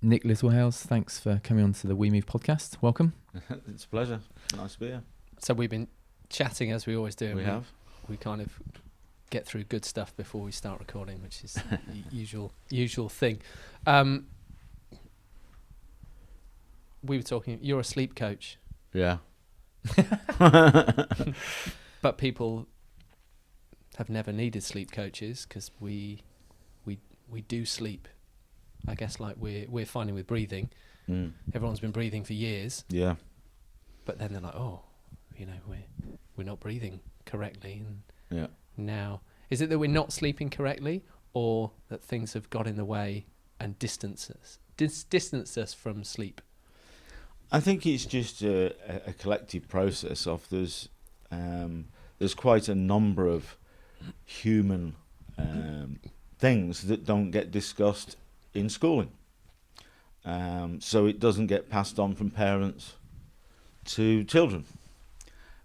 Nick Littlehales, thanks for coming on to the weMove podcast. Welcome. It's a pleasure. Nice to be here. So we've been chatting as we always do. We have. We kind of get through good stuff before we start recording, which is the usual thing. We were talking, you're a sleep coach. Yeah. But people have never needed sleep coaches because we do sleep. I guess like we're finding with breathing. Everyone's been breathing for years. Yeah. But then they're like, oh, you know, we're not breathing correctly. And Yeah. now, is it that we're not sleeping correctly, or that things have got in the way and distanced us from sleep? I think it's just a collective process of there's quite a number of human things that don't get discussed in schooling. So it doesn't get passed on from parents to children.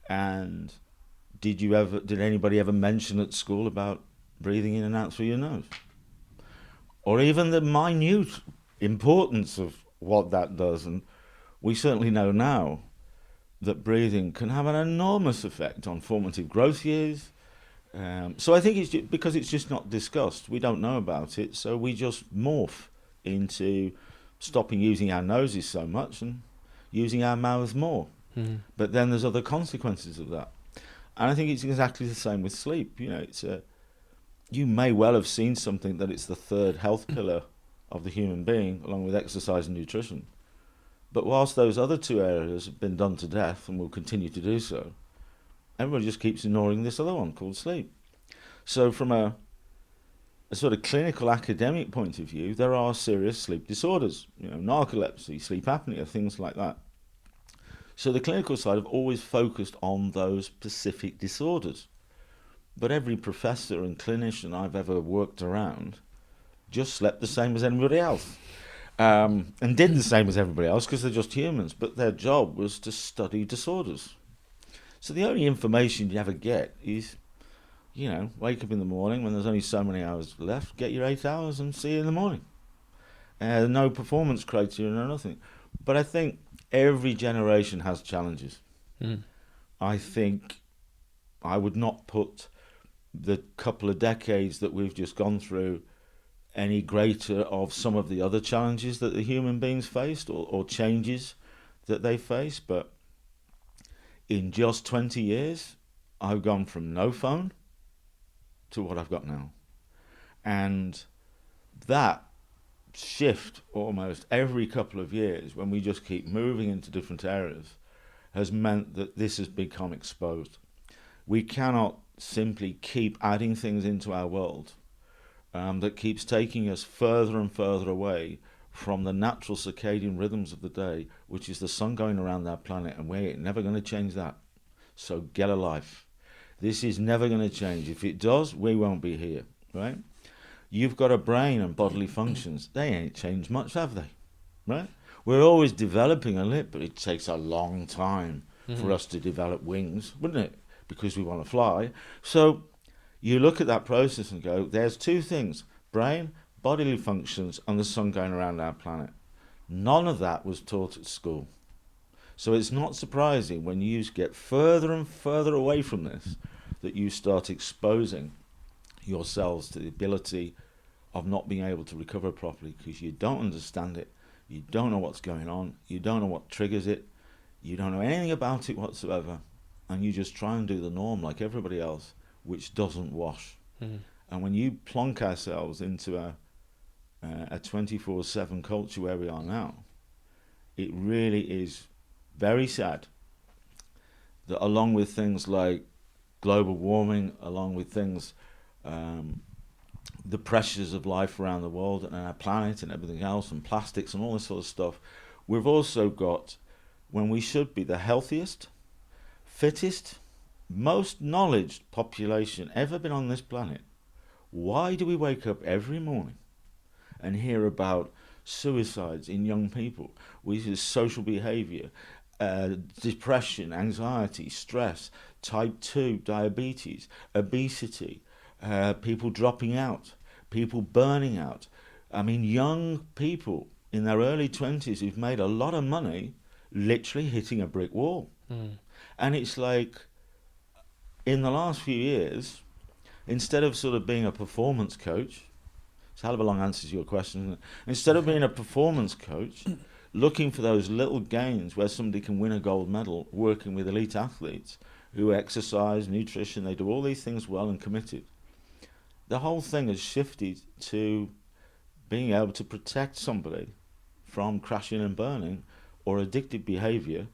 And did anybody ever mention at school about breathing in and out through your nose? Or even the minute importance of what that does. And we certainly know now that breathing can have an enormous effect on formative growth years. So I think it's because it's just not discussed. We don't know about it, so we just morph into stopping using our noses so much and using our mouths more. But then there's other consequences of that. And I think it's exactly the same with sleep. You know, you may well have seen something that it's the third health pillar of the human being, along with exercise and nutrition. But whilst those other two areas have been done to death and will continue to do so, everybody just keeps ignoring this other one called sleep. So from a sort of clinical academic point of view, there are serious sleep disorders, narcolepsy, sleep apnea, things like that. So the clinical side have always focused on those specific disorders. But every professor and clinician I've ever worked around just slept the same as anybody else. And did the same as everybody else because they're just humans. But their job was to study disorders. So the only information you ever get is, wake up in the morning when there's only so many hours left, get your 8 hours and see you in the morning. No performance criteria, no nothing. But I think every generation has challenges. I think I would not put the couple of decades that we've just gone through any greater of some of the other challenges that the human beings faced or changes that they face. But in just 20 years, I've gone from no phone to what I've got now. And that shift almost every couple of years, when we just keep moving into different areas, has meant that this has become exposed. We cannot simply keep adding things into our world that keeps taking us further and further away from the natural circadian rhythms of the day, which is the sun going around our planet, and we're never going to change that. So get a life. This is never going to change. If it does, we won't be here, right? You've got a brain and bodily functions. They ain't changed much, have they? Right? We're always developing a lip, but it takes a long time for us to develop wings, wouldn't it? Because we want to fly. So you look at that process and go, there's two things: brain, bodily functions, and the sun going around our planet. None of that was taught at school. So it's not surprising when you get further and further away from this that you start exposing yourselves to the ability of not being able to recover properly because you don't understand it, you don't know what's going on, you don't know what triggers it, you don't know anything about it whatsoever, and you just try and do the norm like everybody else, which doesn't wash. And when you plonk ourselves into a 24/7 culture where we are now, it really is very sad that along with things like global warming, along with things, the pressures of life around the world and our planet and everything else, and plastics and all this sort of stuff, we've also got, when we should be the healthiest, fittest, most knowledge population ever been on this planet, why do we wake up every morning and hear about suicides in young people? We see social behavior, depression, anxiety, stress, type 2 diabetes, obesity, people dropping out, people burning out. I mean, young people in their early 20s who've made a lot of money literally hitting a brick wall. And it's like, in the last few years, instead of sort of being a performance coach, it's a hell of a long answer to your question, isn't it? Instead of being a performance coach, looking for those little gains where somebody can win a gold medal working with elite athletes who exercise, nutrition, they do all these things well and committed. The whole thing has shifted to being able to protect somebody from crashing and burning or addictive behavior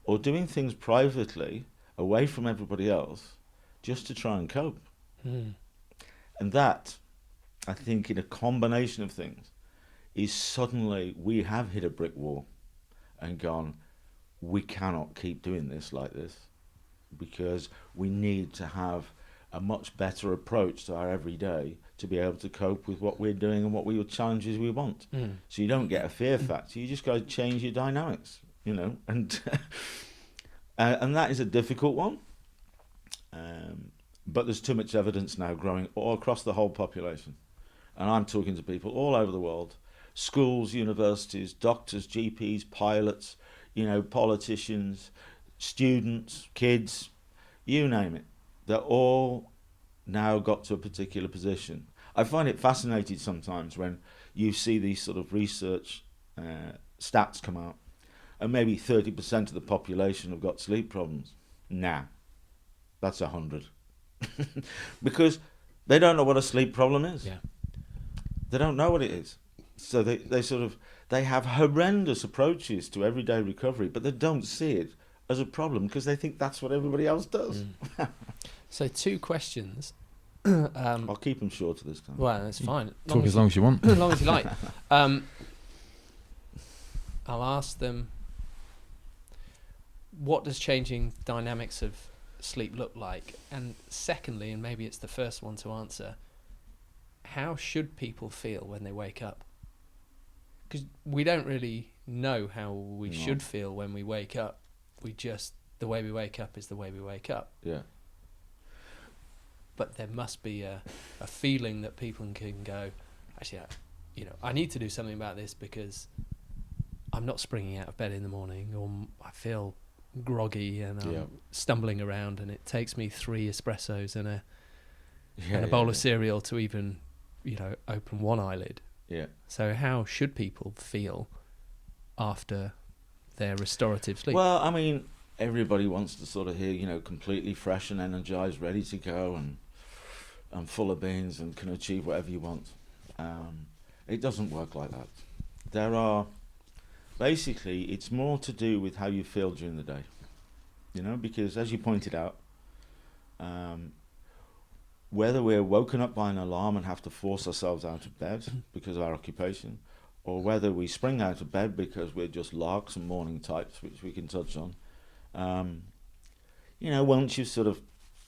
or doing things privately away from everybody else just to try and cope. And that, I think, in a combination of things, is suddenly we have hit a brick wall and gone, we cannot keep doing this like this, because we need to have a much better approach to our everyday to be able to cope with what we're doing and what challenges we want. So you don't get a fear factor, you just got to change your dynamics, you know, and and that is a difficult one. But there's too much evidence now growing all across the whole population. And I'm talking to people all over the world, schools, universities, doctors, GPs, pilots, you know, politicians, students, kids, you name it. They're all now got to a particular position. I find it fascinating sometimes when you see these sort of research stats come out, and maybe 30% of the population have got sleep problems. Nah, that's 100. Because they don't know what a sleep problem is. Yeah. They don't know what it is. So they have horrendous approaches to everyday recovery, but they don't see it as a problem because they think that's what everybody else does. So 2 questions. I'll keep them shorter this time. Well, that's fine. Talk as long as you want. As long as you like. I'll ask them, what does changing dynamics of sleep look like? And secondly, and maybe it's the first one to answer, how should people feel when they wake up? Because we don't really know how we should feel when we wake up. The way we wake up is the way we wake up. Yeah. But there must be a feeling that people can go, actually, I need to do something about this because I'm not springing out of bed in the morning, or I feel groggy and I'm stumbling around, and it takes me 3 espressos and a bowl of cereal to even, open one eyelid. Yeah. So how should people feel after their restorative sleep? Well, I mean, everybody wants to sort of hear, completely fresh and energized, ready to go, and full of beans and can achieve whatever you want. It doesn't work like that. Basically, it's more to do with how you feel during the day, because as you pointed out, whether we're woken up by an alarm and have to force ourselves out of bed because of our occupation, or whether we spring out of bed because we're just larks and morning types, which we can touch on, once you've sort of,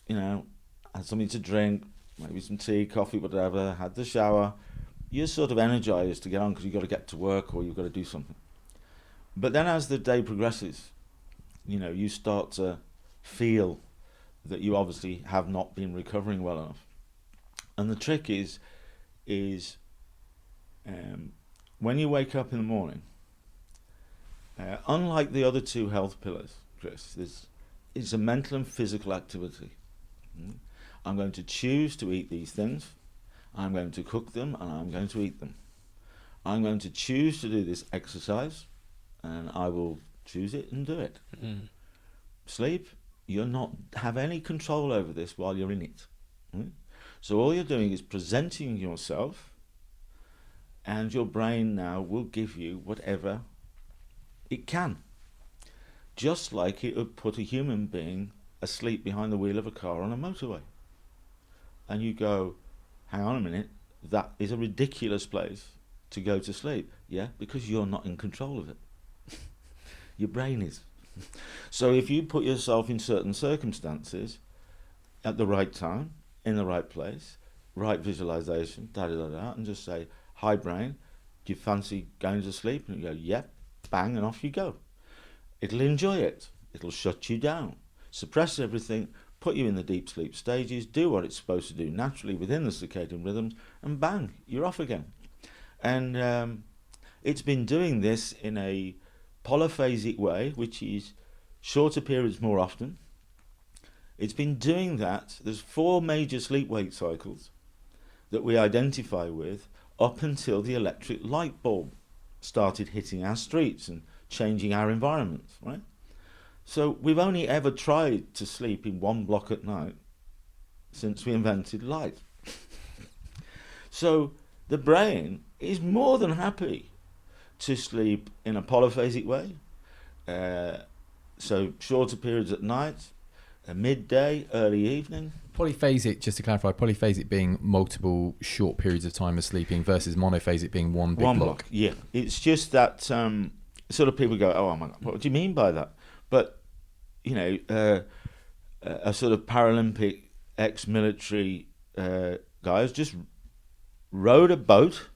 had something to drink, maybe some tea, coffee, whatever, had the shower, you're sort of energized to get on because you've got to get to work or you've got to do something. But then as the day progresses, you start to feel that you obviously have not been recovering well enough. And the trick is when you wake up in the morning, unlike the other 2 health pillars, Chris, it's a mental and physical activity. I'm going to choose to eat these things, I'm going to cook them, and I'm going to eat them. I'm going to choose to do this exercise, and I will choose it and do it. Sleep, you're not have any control over this while you're in it. So all you're doing is presenting yourself, and your brain now will give you whatever it can. Just like it would put a human being asleep behind the wheel of a car on a motorway. And you go, hang on a minute, that is a ridiculous place to go to sleep. Yeah, because you're not in control of it. Your brain is. So if you put yourself in certain circumstances at the right time, in the right place, right visualization, and just say, hi brain, do you fancy going to sleep? And you go, yep, bang, and off you go. It'll enjoy it. It'll shut you down, suppress everything, put you in the deep sleep stages, do what it's supposed to do naturally within the circadian rhythms, and bang, you're off again. And it's been doing this in a polyphasic way, which is shorter periods more often. It's been doing that. There's 4 major sleep-wake cycles that we identify with up until the electric light bulb started hitting our streets and changing our environments, right? So we've only ever tried to sleep in one block at night since we invented light. So the brain is more than happy to sleep in a polyphasic way. So shorter periods at night, midday, early evening. Polyphasic, just to clarify, polyphasic being multiple short periods of time of sleeping versus monophasic being one big block. Yeah, it's just that sort of people go, oh my God, what do you mean by that? But, you know, a sort of Paralympic ex-military guy has just rowed a boat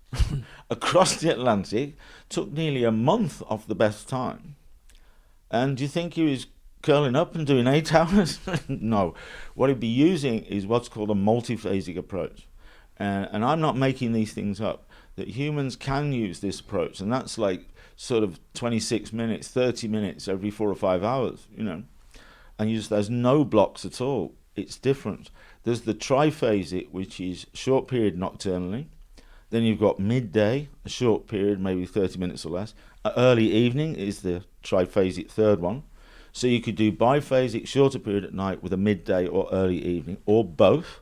across the Atlantic, took nearly a month off the best time. And do you think he was curling up and doing 8 hours? No. What he'd be using is what's called a multiphasic approach. And I'm not making these things up. That humans can use this approach. And that's like sort of 26 minutes, 30 minutes every 4 or 5 hours, you know. And there's no blocks at all. It's different. There's the triphasic, which is short period nocturnally. Then you've got midday, a short period, maybe 30 minutes or less. Early evening is the triphasic third one. So you could do biphasic, shorter period at night with a midday or early evening, or both.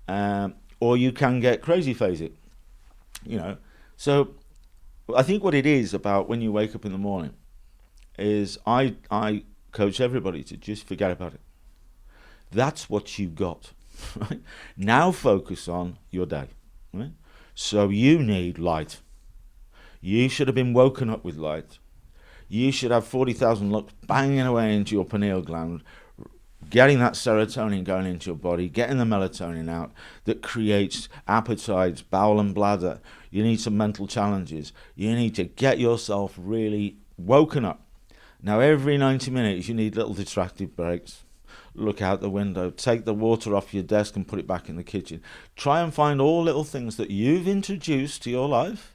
Or you can get crazy phasic, you know. So I think what it is about when you wake up in the morning is I coach everybody to just forget about it. That's what you got. Right? Now focus on your day. Right? So you need light. You should have been woken up with light. You should have 40,000 lux banging away into your pineal gland, getting that serotonin going into your body, getting the melatonin out that creates appetites, bowel and bladder. You need some mental challenges. You need to get yourself really woken up. Now, every 90 minutes, you need little distractive breaks. Look out the window, take the water off your desk and put it back in the kitchen. Try and find all little things that you've introduced to your life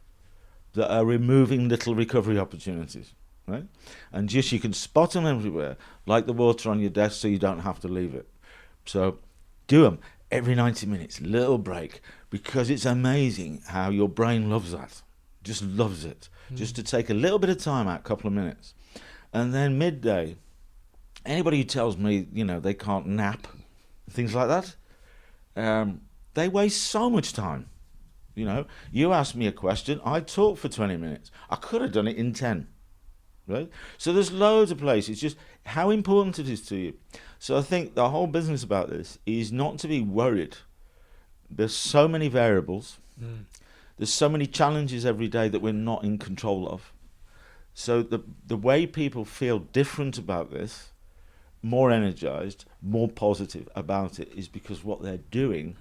that are removing little recovery opportunities. Right? And just you can spot them everywhere, like the water on your desk, so you don't have to leave it. So do them every 90 minutes, little break, because it's amazing how your brain loves that, just loves it. Just to take a little bit of time out, a couple of minutes. And then midday, anybody who tells me, you know, they can't nap, things like that, they waste so much time. You know, you ask me a question, I talk for 20 minutes. I could have done it in 10. Right? So there's loads of places, just how important it is to you. So I think the whole business about this is not to be worried. There's so many variables. There's so many challenges every day that we're not in control of. So the way people feel different about this, more energized, more positive about it, is because what they're doing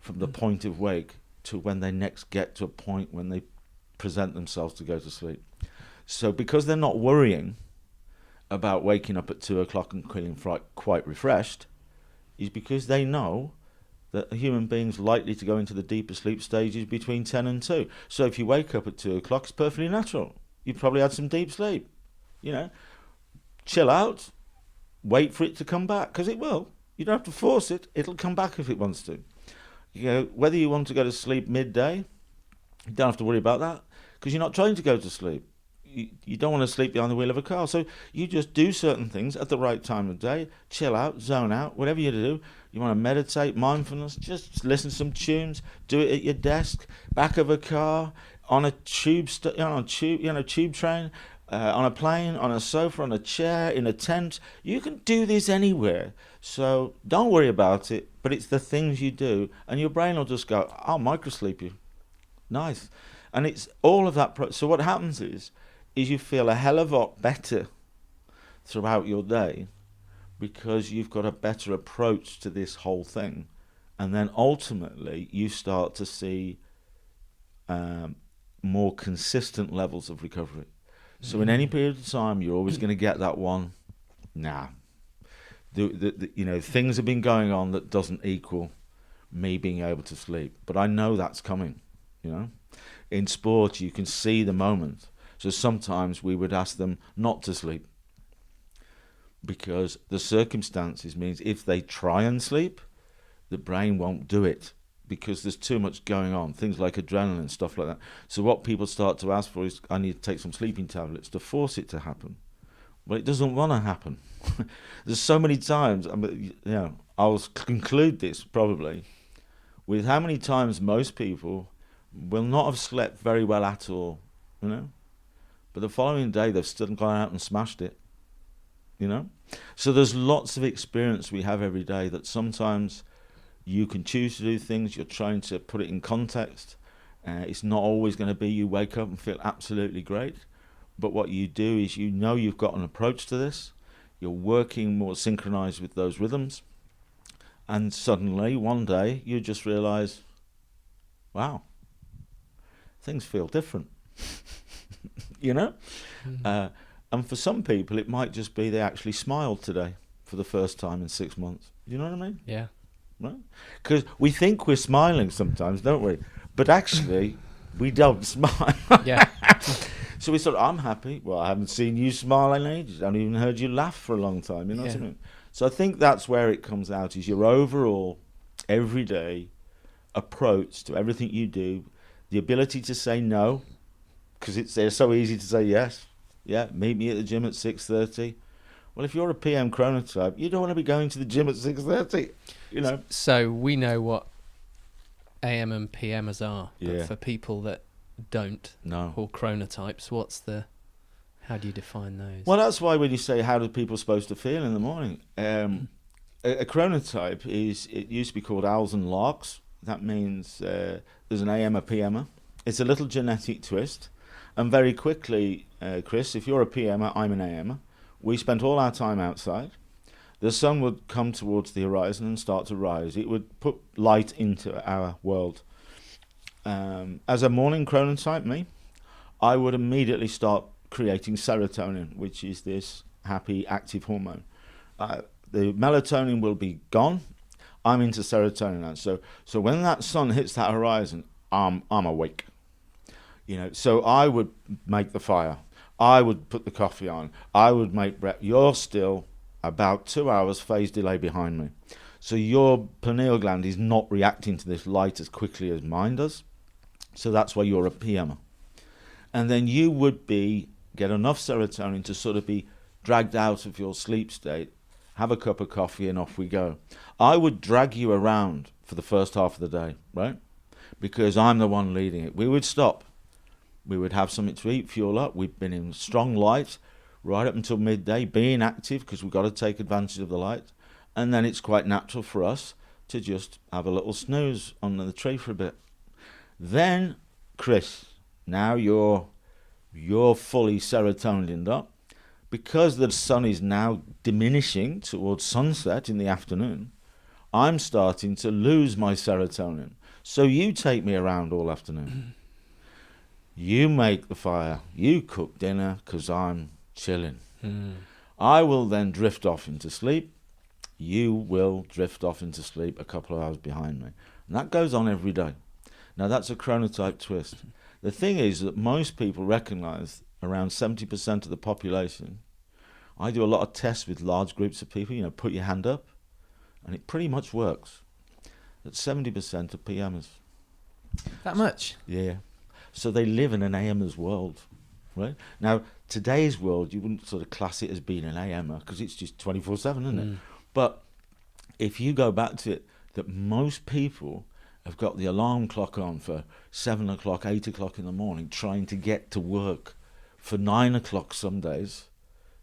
from the point of wake to when they next get to a point when they present themselves to go to sleep. So because they're not worrying about waking up at 2 o'clock and feeling quite refreshed, is because they know that a human being's likely to go into the deeper sleep stages between 10 and 2. So if you wake up at 2 o'clock, it's perfectly natural. You've probably had some deep sleep. You know, chill out, wait for it to come back, because it will. You don't have to force it. It'll come back if it wants to. You know, whether you want to go to sleep midday, you don't have to worry about that, because you're not trying to go to sleep. You don't want to sleep behind the wheel of a car. So you just do certain things at the right time of day, chill out, zone out, whatever you do. You want to meditate, mindfulness, just listen to some tunes, do it at your desk, back of a car, on a tube train, on a plane, on a sofa, on a chair, in a tent. You can do this anywhere. So don't worry about it, but it's the things you do, and your brain will just go, I'll microsleep you. Nice. And it's all of that. So what happens is you feel a hell of a lot better throughout your day because you've got a better approach to this whole thing. And then ultimately you start to see more consistent levels of recovery. So in any period of time, you're always going to get that one, things have been going on that doesn't equal me being able to sleep. But I know that's coming, you know. in sport, you can see the moment. So sometimes we would ask them not to sleep because the circumstances means if they try and sleep, the brain won't do it because there's too much going on, things like adrenaline and stuff like that. So what people start to ask for is, I need to take some sleeping tablets to force it to happen. Well, it doesn't want to happen. There's so many times, I'll conclude this probably with how many times most people will not have slept very well at all, but the following day they've still gone out and smashed it, So there's lots of experience we have every day that sometimes you can choose to do things, you're trying to put it in context. It's not always going to be you wake up and feel absolutely great. But what you do is you've got an approach to this. You're working more synchronized with those rhythms. And suddenly, one day, you just realize, wow, things feel different. And for some people, it might just be they actually smiled today for the first time in 6 months. You know what I mean? Yeah. Right? Because we think we're smiling sometimes, don't we? But actually, we don't smile. Yeah. So we thought, I'm happy. Well, I haven't seen you smile in ages. I haven't even heard you laugh for a long time. You know what I mean? So I think that's where it comes out, is your overall, everyday approach to everything you do, the ability to say no, because they're so easy to say yes. Yeah, meet me at the gym at 6:30. Well, if you're a PM chronotype, you don't want to be going to the gym at 6:30. So we know what AM and PMers are, but Yeah. for people that don't, No. or chronotypes, how do you define those? Well, that's why when you say how do people supposed to feel in the morning, a chronotype it used to be called owls and larks. That means there's an AM, a PMer. It's a little genetic twist. And very quickly, Chris, if you're a PMer, I'm an AMer. We spent all our time outside. The sun would come towards the horizon and start to rise. It would put light into our world. As a morning chronotype, me, I would immediately start creating serotonin, which is this happy, active hormone. The melatonin will be gone. I'm into serotonin now. So when that sun hits that horizon, I'm awake. So I would make the fire. I would put the coffee on. I would make breakfast. You're still about 2 hours phase delay behind me. So your pineal gland is not reacting to this light as quickly as mine does. So that's why you're a PMer. And then you would get enough serotonin to sort of be dragged out of your sleep state, have a cup of coffee, and off we go. I would drag you around for the first half of the day, right? Because I'm the one leading it. We would stop. We would have something to eat, fuel up. We've been in strong light right up until midday, being active because we've got to take advantage of the light. And then it's quite natural for us to just have a little snooze under the tree for a bit. Then, Chris, now you're fully serotonined up. Because the sun is now diminishing towards sunset in the afternoon, I'm starting to lose my serotonin. So you take me around all afternoon. You make the fire. You cook dinner because I'm chilling. I will then drift off into sleep. You will drift off into sleep a couple of hours behind me. And that goes on every day. Now, that's a chronotype twist. The thing is that most people recognize around 70% of the population. I do a lot of tests with large groups of people, put your hand up, and it pretty much works. That 70% are PMers. That much? Yeah. So they live in an AMer's world, right? Now, today's world, you wouldn't sort of class it as being an AMer because it's just 24/7, isn't it? But if you go back to it, that most people have got the alarm clock on for 7 o'clock, 8 o'clock in the morning, trying to get to work for 9 o'clock some days.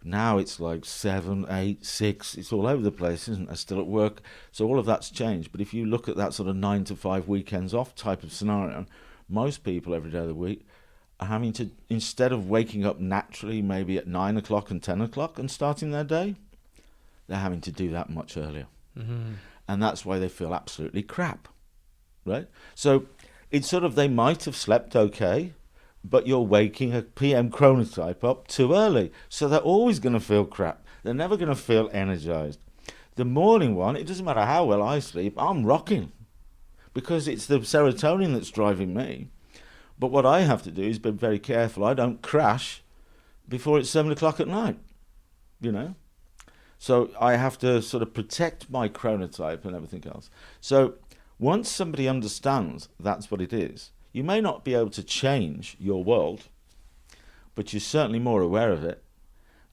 Now it's like 7, 8, 6. It's all over the place, isn't it? They're still at work. So all of that's changed. But if you look at that sort of 9 to 5 weekends off type of scenario, most people every day of the week are having to, instead of waking up naturally maybe at 9 o'clock and 10 o'clock and starting their day, they're having to do that much earlier. And that's why they feel absolutely crap, right? So it's sort of, they might have slept okay, but you're waking a PM chronotype up too early. So they're always going to feel crap. They're never going to feel energized. The morning one, it doesn't matter how well I sleep, I'm rocking because it's the serotonin that's driving me. But what I have to do is be very careful I don't crash before it's 7 o'clock at night, you know. So I have to sort of protect my chronotype and everything else. So once somebody understands that's what it is, you may not be able to change your world, but you're certainly more aware of it,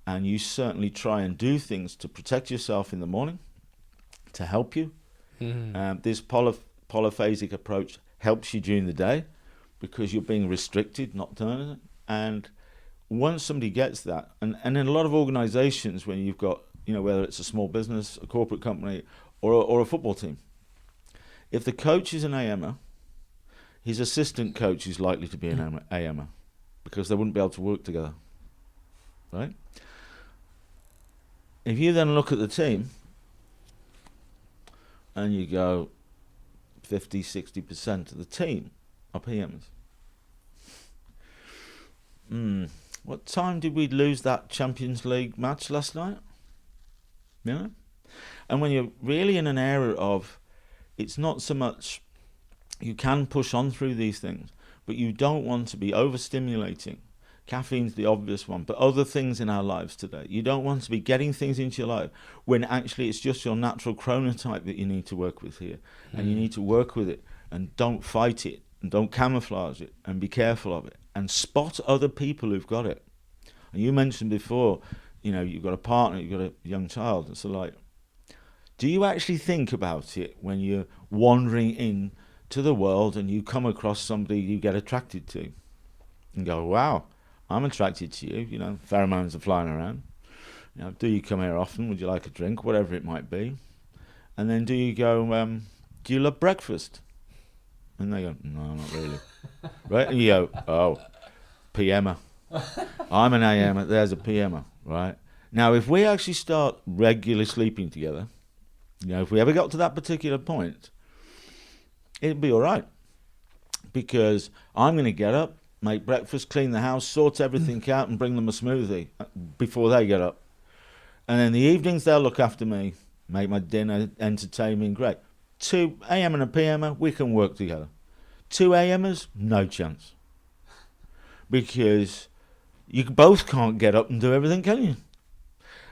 and you certainly try and do things to protect yourself in the morning, to help you. This polyphasic approach helps you during the day because you're being restricted, not doing it. And once somebody gets that, and in a lot of organizations, when you've got, you know, whether it's a small business, a corporate company, or a football team, if the coach is an AMer, his assistant coach is likely to be an AMer because they wouldn't be able to work together, right? If you then look at the team and you go 50, 60% of the team are PMs. What time did we lose that Champions League match last night? You know? And when you're really in an era of, it's not so much, you can push on through these things, but you don't want to be overstimulating. Caffeine's the obvious one, but other things in our lives today. You don't want to be getting things into your life when actually it's just your natural chronotype that you need to work with here. And you need to work with it, and don't fight it, and don't camouflage it, and be careful of it, and spot other people who've got it. And you mentioned before, you know, you've got a partner, you've got a young child, and so like, do you actually think about it when you're wandering into the world and you come across somebody you get attracted to and go, wow, I'm attracted to you, you know, pheromones are flying around. You know, do you come here often? Would you like a drink? Whatever it might be. And then do you go, do you love breakfast? And they go, no, not really. Right? And you go, oh, PMer. I'm an AMer, there's a PMer, right? Now, if we actually start regularly sleeping together, you know, if we ever got to that particular point, it'd be all right. Because I'm going to get up, make breakfast, clean the house, sort everything out, and bring them a smoothie before they get up. And then the evenings, they'll look after me, make my dinner, entertain me, great. 2 AM and a PMer, we can work together. 2 AMers, no chance. Because you both can't get up and do everything, can you?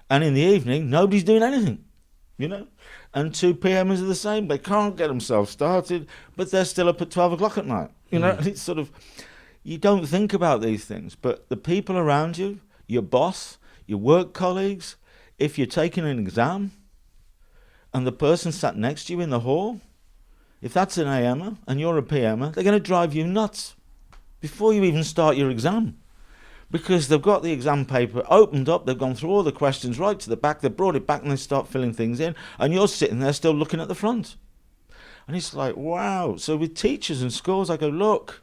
And in the evening, nobody's doing anything, you know? And 2 PMers are the same. They can't get themselves started, but they're still up at 12 o'clock at night. You know, it's sort of, you don't think about these things, but the people around you, your boss, your work colleagues, if you're taking an exam and the person sat next to you in the hall, if that's an AMer and you're a PMer, they're going to drive you nuts before you even start your exam. Because they've got the exam paper opened up, they've gone through all the questions right to the back, they've brought it back and they start filling things in, and you're sitting there still looking at the front. And it's like, wow. So with teachers and schools, I go, look,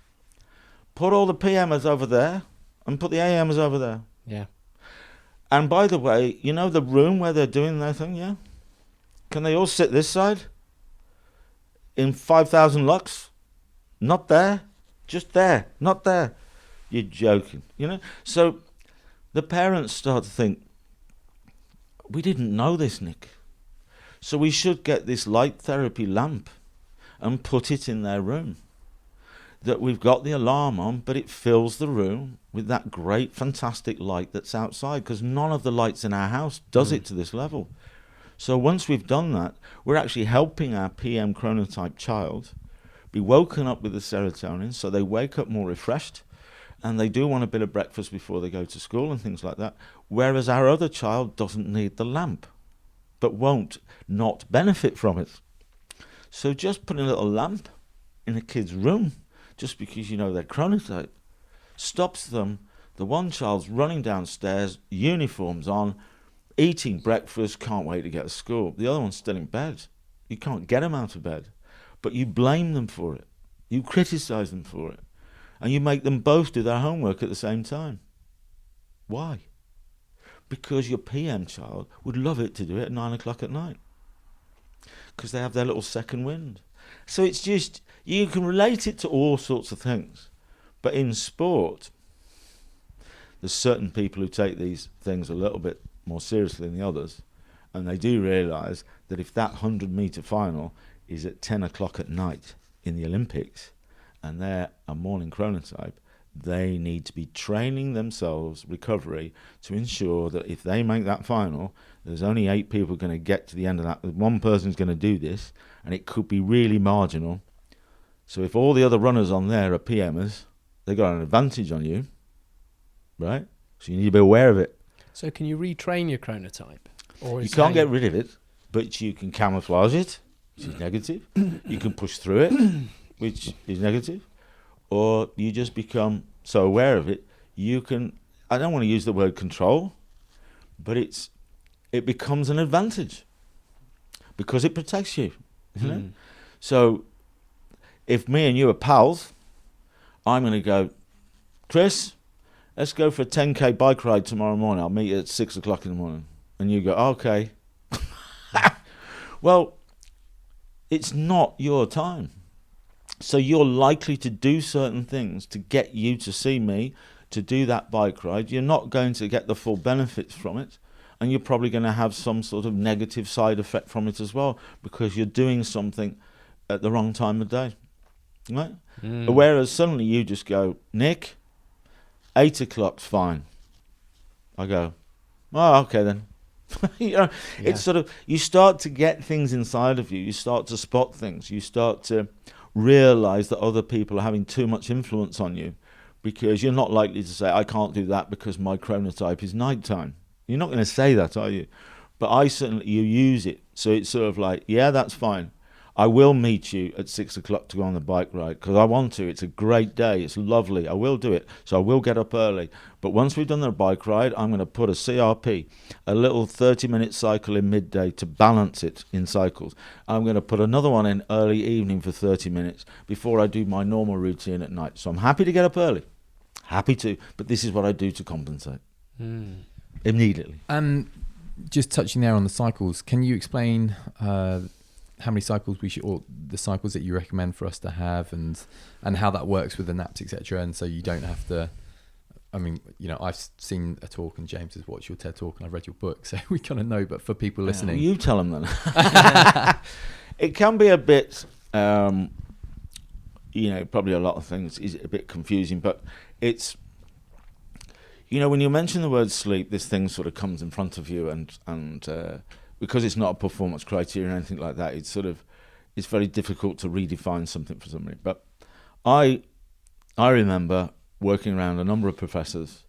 put all the PMers over there and put the AMers over there. Yeah. And by the way, you know the room where they're doing their thing, yeah? Can they all sit this side? In 5,000 lux? Not there. Just there. Not there. You're joking, you know? So the parents start to think, we didn't know this, Nick. So we should get this light therapy lamp and put it in their room. That we've got the alarm on, but it fills the room with that great, fantastic light that's outside, because none of the lights in our house does it to this level. So once we've done that, we're actually helping our PM chronotype child be woken up with the serotonin, so they wake up more refreshed, and they do want a bit of breakfast before they go to school and things like that, whereas our other child doesn't need the lamp, but won't not benefit from it. So just putting a little lamp in a kid's room, just because you know their chronotype, stops them. The one child's running downstairs, uniforms on, eating breakfast, can't wait to get to school. The other one's still in bed. You can't get them out of bed, but you blame them for it. You criticize them for it. And you make them both do their homework at the same time. Why? Because your PM child would love it to do it at 9 o'clock at night. Because they have their little second wind. So it's just, you can relate it to all sorts of things. But in sport, there's certain people who take these things a little bit more seriously than the others. And they do realise that if that 100-metre final is at 10 o'clock at night in the Olympics, and they're a morning chronotype, they need to be training themselves, recovery, to ensure that if they make that final, there's only 8 people going to get to the end of that. One person's going to do this, and it could be really marginal. So if all the other runners on there are PMers, they've got an advantage on you, right? So you need to be aware of it. So can you retrain your chronotype? Or You can't get rid of it, but you can camouflage it, which is negative. You can push through it, which is negative. Or you just become so aware of it, you can, I don't want to use the word control, but it becomes an advantage because it protects you. Isn't it? So if me and you are pals, I'm going to go, Chris, let's go for a 10k bike ride tomorrow morning. I'll meet you at 6 o'clock in the morning. And you go, okay. Well, it's not your time. So you're likely to do certain things to get you to see me, to do that bike ride. You're not going to get the full benefits from it. And you're probably going to have some sort of negative side effect from it as well, because you're doing something at the wrong time of day. Right? Whereas suddenly you just go, Nick, 8 o'clock's fine. I go, oh, okay then. It's sort of, you start to get things inside of you. You start to spot things. You start to realize that other people are having too much influence on you, because you're not likely to say, I can't do that because my chronotype is nighttime. You're not going to say that, are you? But you use it. So it's sort of like, yeah, that's fine. I will meet you at 6 o'clock to go on the bike ride because I want to. It's a great day. It's lovely. I will do it. So I will get up early. But once we've done the bike ride, I'm going to put a CRP, a little 30-minute cycle in midday to balance it in cycles. I'm going to put another one in early evening for 30 minutes before I do my normal routine at night. So I'm happy to get up early. Happy to. But this is what I do to compensate. Immediately. Just touching there on the cycles, can you explain how many cycles we should, or the cycles that you recommend for us to have, and how that works with the naps, etc. And so you don't have to, I mean, I've seen a talk and James has watched your TED talk and I've read your book, so we kind of know, but for people listening. You tell them then. It can be a bit, probably a lot of things is a bit confusing, but it's, when you mention the word sleep, this thing sort of comes in front of you, and because it's not a performance criteria or anything like that, it's very difficult to redefine something for somebody. But I remember working around a number of professors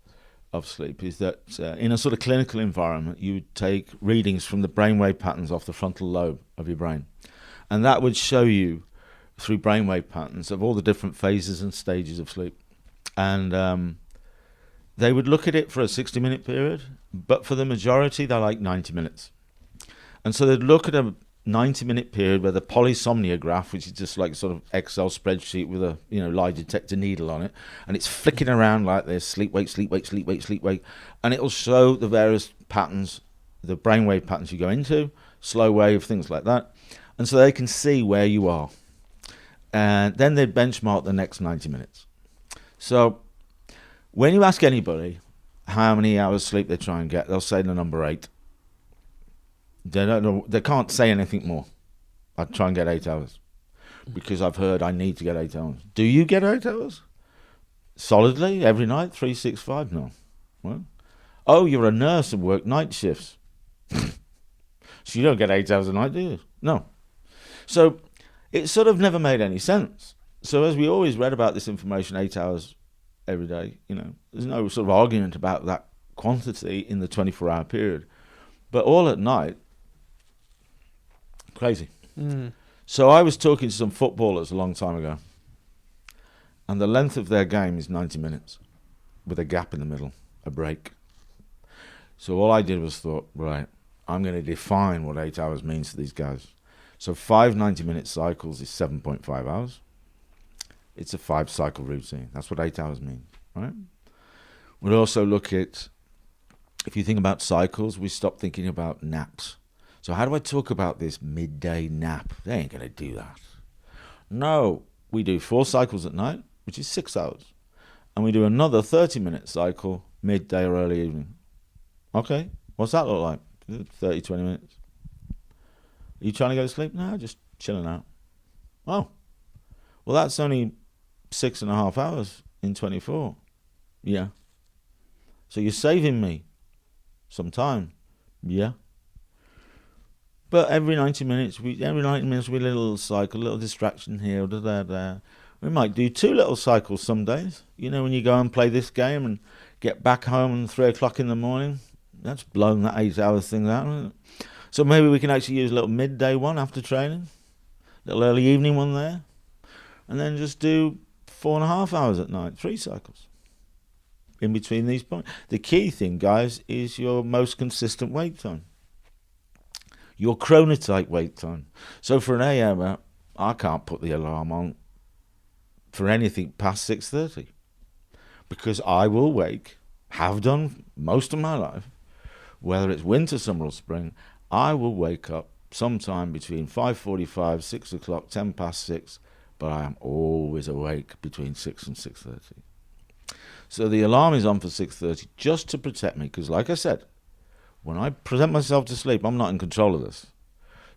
of sleep, is that in a sort of clinical environment, you would take readings from the brainwave patterns off the frontal lobe of your brain. And that would show you through brainwave patterns of all the different phases and stages of sleep. And they would look at it for a 60-minute period, but for the majority, they're like 90 minutes. And so they'd look at a 90-minute period where the polysomnia graph, which is just like sort of Excel spreadsheet with a lie detector needle on it, and it's flicking around like this, sleep, wake, sleep, wake, sleep, wake, sleep, wake, and it'll show the various patterns, the brainwave patterns you go into, slow wave, things like that, and so they can see where you are. And then they'd benchmark the next 90 minutes. So when you ask anybody how many hours sleep they try and get, they'll say the number 8. They don't know. They can't say anything more. I try and get 8 hours because I've heard I need to get 8 hours. Do you get 8 hours solidly every night? 3, 6, 5? No. Well, oh, you're a nurse and work night shifts, so you don't get 8 hours a night, do you? No. So it sort of never made any sense. So as we always read about this information, 8 hours every day, there's no sort of argument about that quantity in the 24-hour period, but all at night. Crazy. So I was talking to some footballers a long time ago, and the length of their game is 90 minutes with a gap in the middle, a break. So all I did was thought, right, I'm going to define what 8 hours means to these guys. So 5 90-minute cycles is 7.5 hours. It's a 5-cycle routine. That's what 8 hours means, right? We'll also look at, if you think about cycles, we stop thinking about naps. So how do I talk about this midday nap? They ain't going to do that. No, we do 4 cycles at night, which is 6 hours. And we do another 30-minute cycle midday or early evening. Okay, what's that look like? 30, 20 minutes. Are you trying to go to sleep? No, just chilling out. Oh, well, that's only 6.5 hours in 24. Yeah. So you're saving me some time. Yeah. But every 90 minutes, we a little cycle, a little distraction here, We might do 2 little cycles some days. You know, when you go and play this game and get back home at 3 o'clock in the morning, that's blown that 8 hours thing out, isn't it? So maybe we can actually use a little midday one after training, a little early evening one there, and then just do 4.5 hours at night, 3 cycles in between these points. The key thing, guys, is your most consistent wake time. Your chronotype wake time. So for an AM, I can't put the alarm on for anything past 6:30 because I will wake, have done most of my life, whether it's winter, summer or spring, I will wake up sometime between 5:45, 6 o'clock, 10 past 6, but I am always awake between 6 and 6:30. So the alarm is on for 6:30 just to protect me because, like I said, when I present myself to sleep, I'm not in control of this.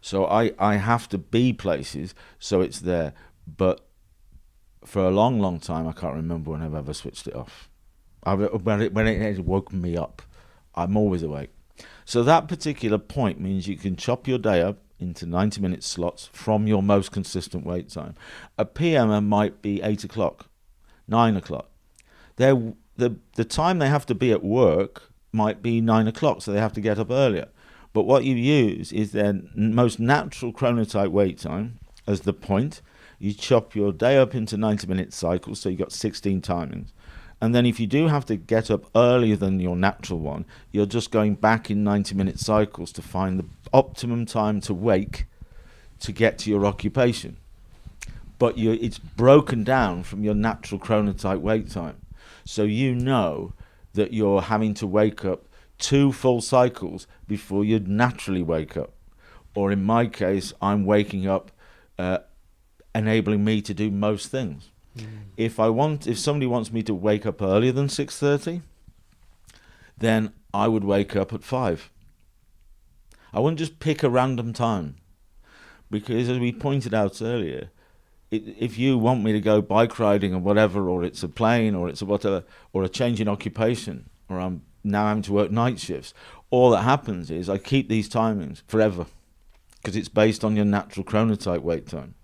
So I have to be places so it's there. But for a long, long time, I can't remember when I've ever switched it off. When it has woken me up, I'm always awake. So that particular point means you can chop your day up into 90-minute slots from your most consistent wake time. A PMer might be 8 o'clock, 9 o'clock. The time they have to be at work might be 9 o'clock, so they have to get up earlier. But what you use is their most natural chronotype wake time as the point. You chop your day up into 90-minute cycles, so you've got 16 timings. And then if you do have to get up earlier than your natural one, you're just going back in 90-minute cycles to find the optimum time to wake to get to your occupation. But it's broken down from your natural chronotype wake time. So you know that you're having to wake up 2 full cycles before you'd naturally wake up. Or in my case, I'm waking up enabling me to do most things. If somebody wants me to wake up earlier than 6:30, then I would wake up at 5. I wouldn't just pick a random time, because as we pointed out earlier, if you want me to go bike riding or whatever, or it's a plane, or it's a whatever, or a change in occupation, or I'm now having to work night shifts, all that happens is I keep these timings forever, because it's based on your natural chronotype wake time.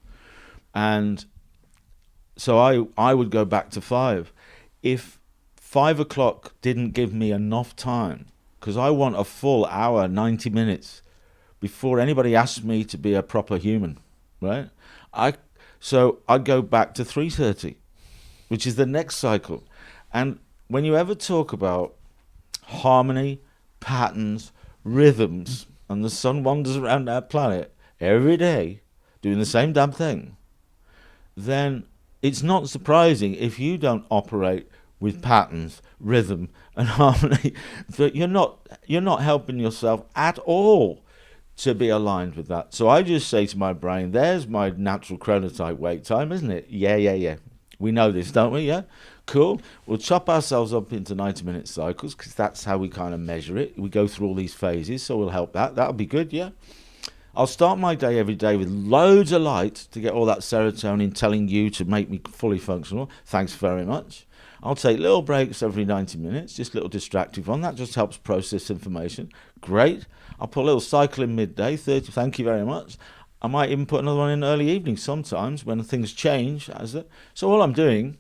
And so I would go back to 5. If 5 o'clock didn't give me enough time, because I want a full hour, 90 minutes, before anybody asks me to be a proper human, right? So I'd go back to 3:30, which is the next cycle. And when you ever talk about harmony, patterns, rhythms, and the sun wanders around our planet every day doing the same damn thing, then it's not surprising if you don't operate with patterns, rhythm, and harmony, that you're not helping yourself at all to be aligned with that. So I just say to my brain, there's my natural chronotype wake time, isn't it? Yeah. We know this, don't we? Yeah? Cool. We'll chop ourselves up into 90-minute cycles, because that's how we kind of measure it. We go through all these phases, so we'll help that. That'll be good, yeah? I'll start my day every day with loads of light to get all that serotonin telling you to make me fully functional. Thanks very much. I'll take little breaks every 90 minutes, just little distractive one. That just helps process information. Great. I'll put a little cycle in midday, 30. Thank you very much. I might even put another one in early evening sometimes when things change. So all I'm doing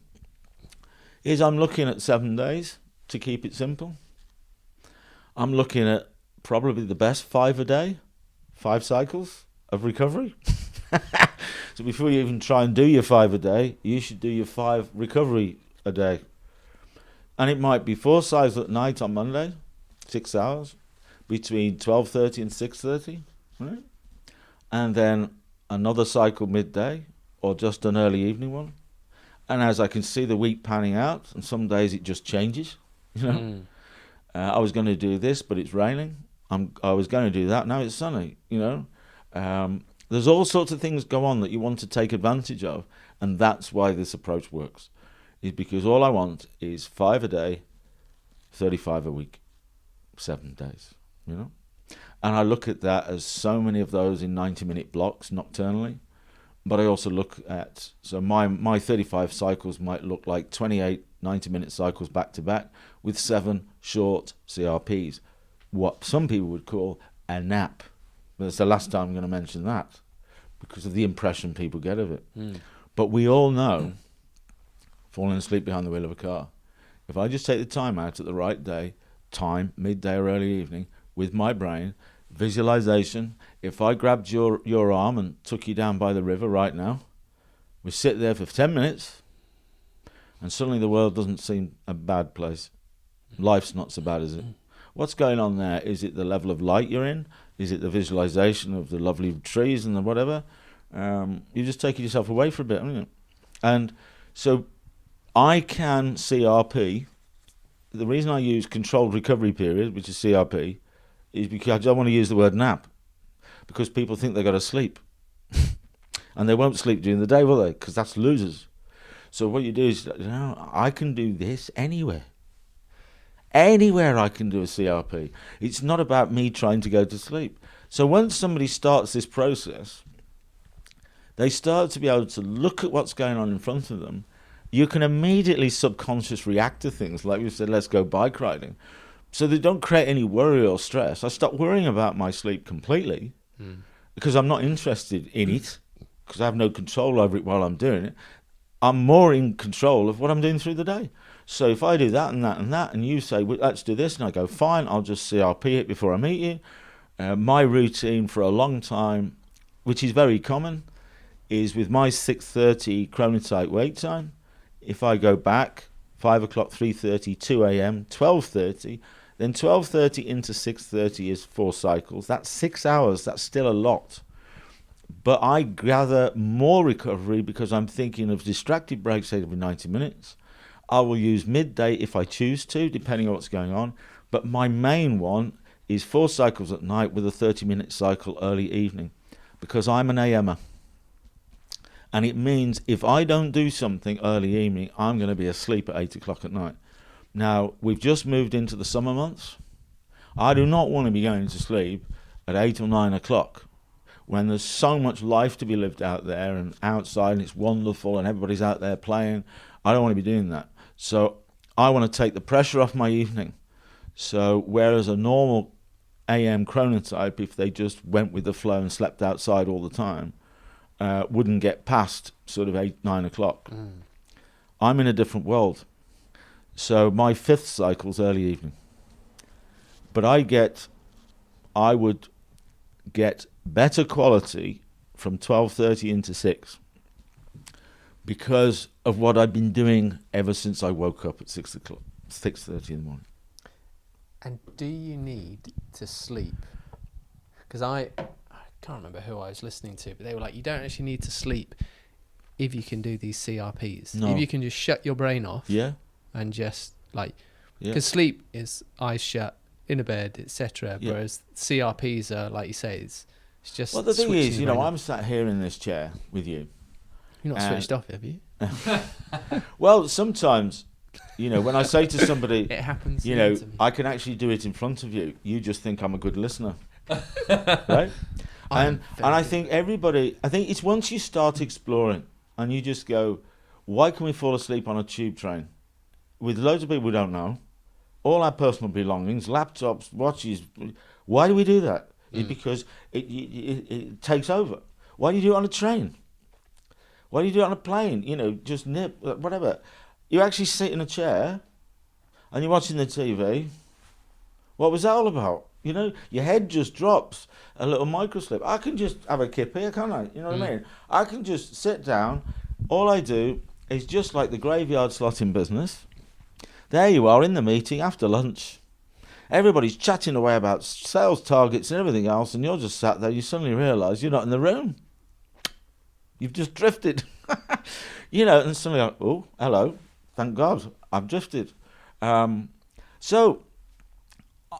is I'm looking at 7 days to keep it simple. I'm looking at probably the best 5 a day, 5 cycles of recovery. So before you even try and do your 5 a day, you should do your 5 recovery a day. And it might be 4 cycles at night on Monday, 6 hours, between 12:30 and 6:30, right? And then another cycle midday, or just an early evening one. And as I can see the week panning out, and some days it just changes, you know. I was going to do this, but it's raining. I was going to do that, now it's sunny, you know. There's all sorts of things go on that you want to take advantage of, and that's why this approach works. Is because all I want is 5 a day, 35 a week, 7 days, you know. And I look at that as so many of those in 90-minute blocks nocturnally, but I also look at, so my 35 cycles might look like 28 90-minute cycles back to back with 7 short CRPs, what some people would call a nap. But it's the last time I'm going to mention that because of the impression people get of it. But we all know falling asleep behind the wheel of a car. If I just take the time out at the right time, midday or early evening, with my brain, visualization, if I grabbed your arm and took you down by the river right now, we sit there for 10 minutes, and suddenly the world doesn't seem a bad place. Life's not so bad, is it? What's going on there? Is it the level of light you're in? Is it the visualization of the lovely trees and the whatever? You're just taking yourself away for a bit, aren't you? And so I can CRP. The reason I use controlled recovery period, which is CRP, is because I don't want to use the word nap, because people think they've got to sleep. And they won't sleep during the day, will they? Because that's losers. So what you do is, I can do this anywhere. Anywhere I can do a CRP. It's not about me trying to go to sleep. So once somebody starts this process, they start to be able to look at what's going on in front of them. You can immediately subconsciously react to things, like we said, let's go bike riding. So they don't create any worry or stress. I stop worrying about my sleep completely because I'm not interested in it, because I have no control over it while I'm doing it. I'm more in control of what I'm doing through the day. So if I do that and that and that, and you say, well, let's do this, and I go, fine, I'll just CRP it before I meet you. My routine for a long time, which is very common, is with my 6:30 chronotype wake time. If I go back, 5 o'clock, 3:30, 2 a.m., 12:30, then 12:30 into 6:30 is 4 cycles. That's 6 hours. That's still a lot. But I gather more recovery because I'm thinking of distracted breaks every 90 minutes. I will use midday if I choose to, depending on what's going on. But my main one is 4 cycles at night with a 30-minute cycle early evening, because I'm an AMer. And it means if I don't do something early evening, I'm going to be asleep at 8 o'clock at night. Now, we've just moved into the summer months. I do not want to be going to sleep at 8 or 9 o'clock when there's so much life to be lived out there and outside, and it's wonderful and everybody's out there playing. I don't want to be doing that. So I want to take the pressure off my evening. So whereas a normal AM chronotype, if they just went with the flow and slept outside all the time, wouldn't get past sort of 8, 9 o'clock. I'm in a different world. So my 5th cycle's early evening. But I would get better quality from 12:30 into 6 because of what I've been doing ever since I woke up at 6 o'clock, 6:30 in the morning. And do you need to sleep? Because I can't remember who I was listening to, but they were like, you don't actually need to sleep if you can do these CRPs. No. If you can just shut your brain off. Yeah. And just like, because sleep is eyes shut, in a bed, etc. Yeah. Whereas CRPs are, like you say, it's just. Well, the thing is, switching your brain I'm sat here in this chair with you. You're not switched off, have you? Well, sometimes, when I say to somebody, it happens. I can actually do it in front of you. You just think I'm a good listener, right? And I think it's once you start exploring and you just go, why can we fall asleep on a tube train with loads of people we don't know, all our personal belongings, laptops, watches? Why do we do that? It's because it takes over. Why do you do it on a train? Why do you do it on a plane? Just nip, whatever. You actually sit in a chair and you're watching the TV. What was that all about? Your head just drops a little microslip. I can just have a kip here, can't I? You know what I mean? I can just sit down. All I do is just like the graveyard slot in business. There you are in the meeting after lunch. Everybody's chatting away about sales targets and everything else, and you're just sat there. You suddenly realise you're not in the room. You've just drifted. And suddenly, like, oh, hello. Thank God, I've drifted. So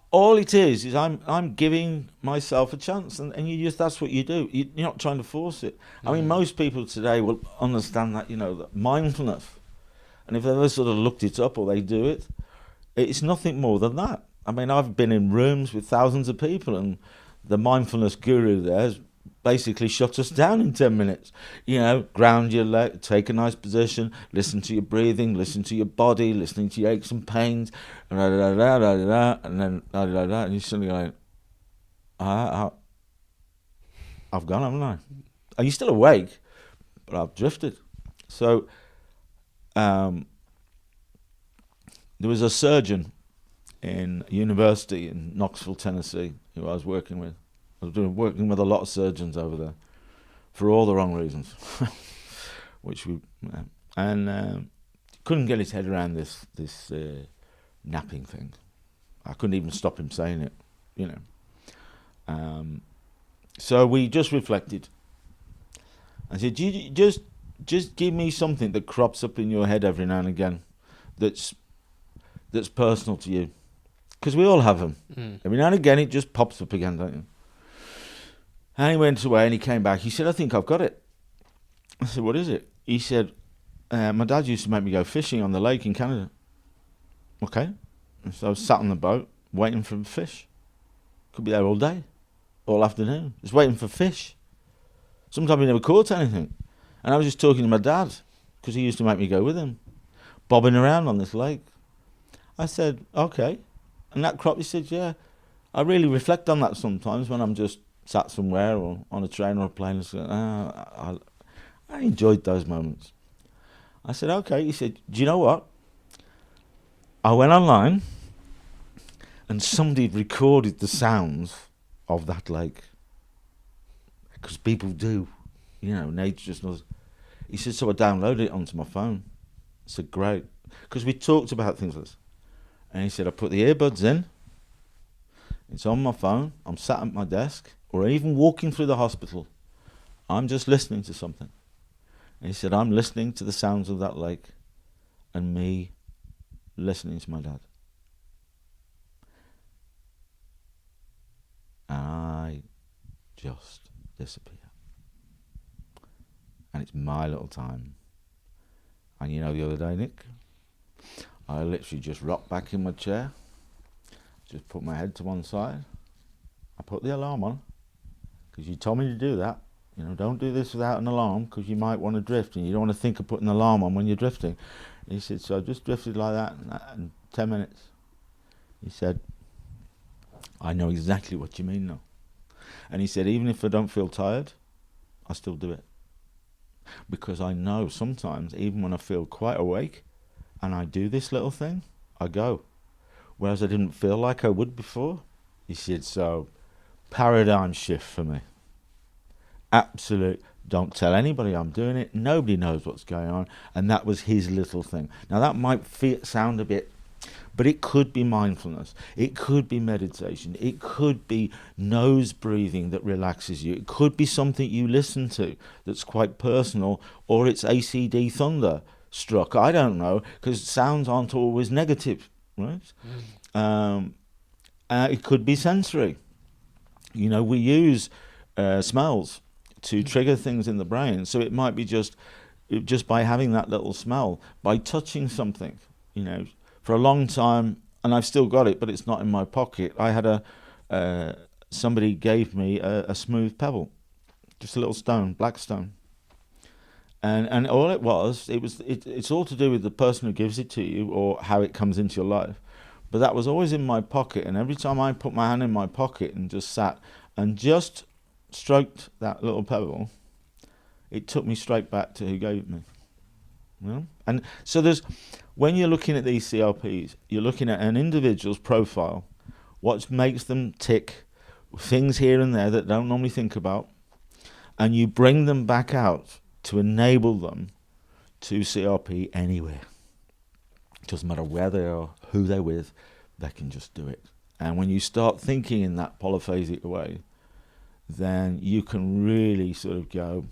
all it is I'm giving myself a chance, and that's what you do. You're not trying to force it. I mean, most people today will understand that, that mindfulness. And if they've ever sort of looked it up or they do it, it's nothing more than that. I mean, I've been in rooms with thousands of people, and the mindfulness guru there has basically shut us down in 10 minutes. You know, ground your leg, take a nice position, listen to your breathing, listen to your body, listening to your aches and pains, and then and you're suddenly going, I've gone, haven't I? And you're still awake, but I've drifted. So there was a surgeon in university in Knoxville, Tennessee, who I was working with. I was working with a lot of surgeons over there for all the wrong reasons, couldn't get his head around this napping thing. I couldn't even stop him saying it, you know. So we just reflected. I said, you just give me something that crops up in your head every now and again, that's personal to you, because we all have them. Every now and again, it just pops up again, don't you? And he went away and he came back. He said, I think I've got it. I said, what is it? He said, my dad used to make me go fishing on the lake in Canada. Okay. And so I was sat on the boat waiting for fish. Could be there all day, all afternoon, just waiting for fish. Sometimes we never caught anything. And I was just talking to my dad, because he used to make me go with him, bobbing around on this lake. I said, okay. And that crop, he said, yeah, I really reflect on that sometimes when I'm just sat somewhere or on a train or a plane. I enjoyed those moments. I said, okay. He said, do you know what? I went online and somebody recorded the sounds of that lake. Because people do, you know, nature just knows. He said, so I downloaded it onto my phone. I said, great. Because we talked about things like this. And he said, I put the earbuds in. It's on my phone. I'm sat at my desk. Or even walking through the hospital. I'm just listening to something. And he said, I'm listening to the sounds of that lake. And me listening to my dad. And I just disappear. And it's my little time. And you know, the other day, Nick, I literally just rocked back in my chair, just put my head to one side. I put the alarm on, because you told me to do that. You know, don't do this without an alarm, because you might want to drift, and you don't want to think of putting an alarm on when you're drifting. And he said, so I just drifted like that in 10 minutes. He said, I know exactly what you mean now. And he said, even if I don't feel tired, I still do it. Because I know sometimes, even when I feel quite awake, and I do this little thing, I go. Whereas I didn't feel like I would before. He said, so paradigm shift for me. Absolute. Don't tell anybody I'm doing it. Nobody knows what's going on. And that was his little thing. Now that might sound a bit, but it could be mindfulness. It could be meditation. It could be nose breathing that relaxes you. It could be something you listen to that's quite personal, or it's ACD thunderstruck. I don't know, because sounds aren't always negative, right? It could be sensory. You know, we use smells to trigger things in the brain. So it might be just by having that little smell, by touching something, you know. For a long time, and I've still got it, but it's not in my pocket. I had somebody gave me a smooth pebble, just a little stone, black stone, and all it's all to do with the person who gives it to you or how it comes into your life. But that was always in my pocket, and every time I put my hand in my pocket and just sat and just stroked that little pebble, it took me straight back to who gave it me. You know? And so when you're looking at these CRPs, you're looking at an individual's profile, what makes them tick, things here and there that they don't normally think about, and you bring them back out to enable them to CRP anywhere. It doesn't matter where they are, who they're with, they can just do it. And when you start thinking in that polyphasic way, then you can really sort of go,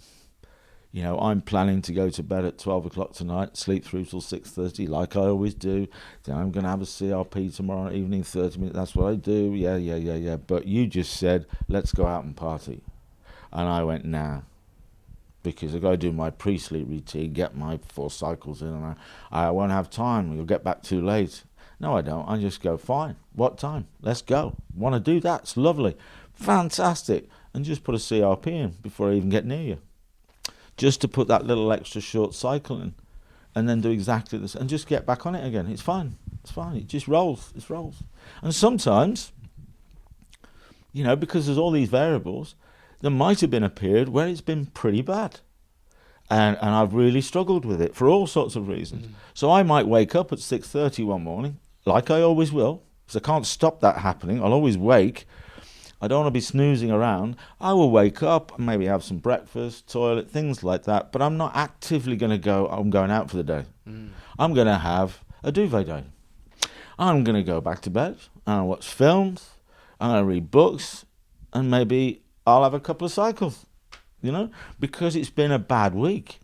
you know, I'm planning to go to bed at 12 o'clock tonight, sleep through till 6:30, like I always do. Then I'm going to have a CRP tomorrow evening, 30 minutes. That's what I do. Yeah. But you just said, let's go out and party. And I went, nah. Because I've got to do my pre-sleep routine, get my 4 cycles in, and I won't have time. You'll get back too late. No, I don't. I just go, fine. What time? Let's go. Want to do that? It's lovely. Fantastic. and just put a CRP in before I even get near you. Just to put that little extra short cycle in, and then do exactly this, and just get back on it again. It's fine. It's fine. It just rolls. It rolls. And sometimes, you know, because there's all these variables, there might have been a period where it's been pretty bad. And I've really struggled with it for all sorts of reasons. So I might wake up at 6:30 one morning, like I always will, because I can't stop that happening. I'll always wake. I don't want to be snoozing around. I will wake up and maybe have some breakfast, toilet, things like that. But I'm not actively going to go, I'm going out for the day. I'm going to have a duvet day. I'm going to go back to bed. I'm going to watch films. I'm going to read books. And maybe I'll have a couple of cycles, you know, because it's been a bad week.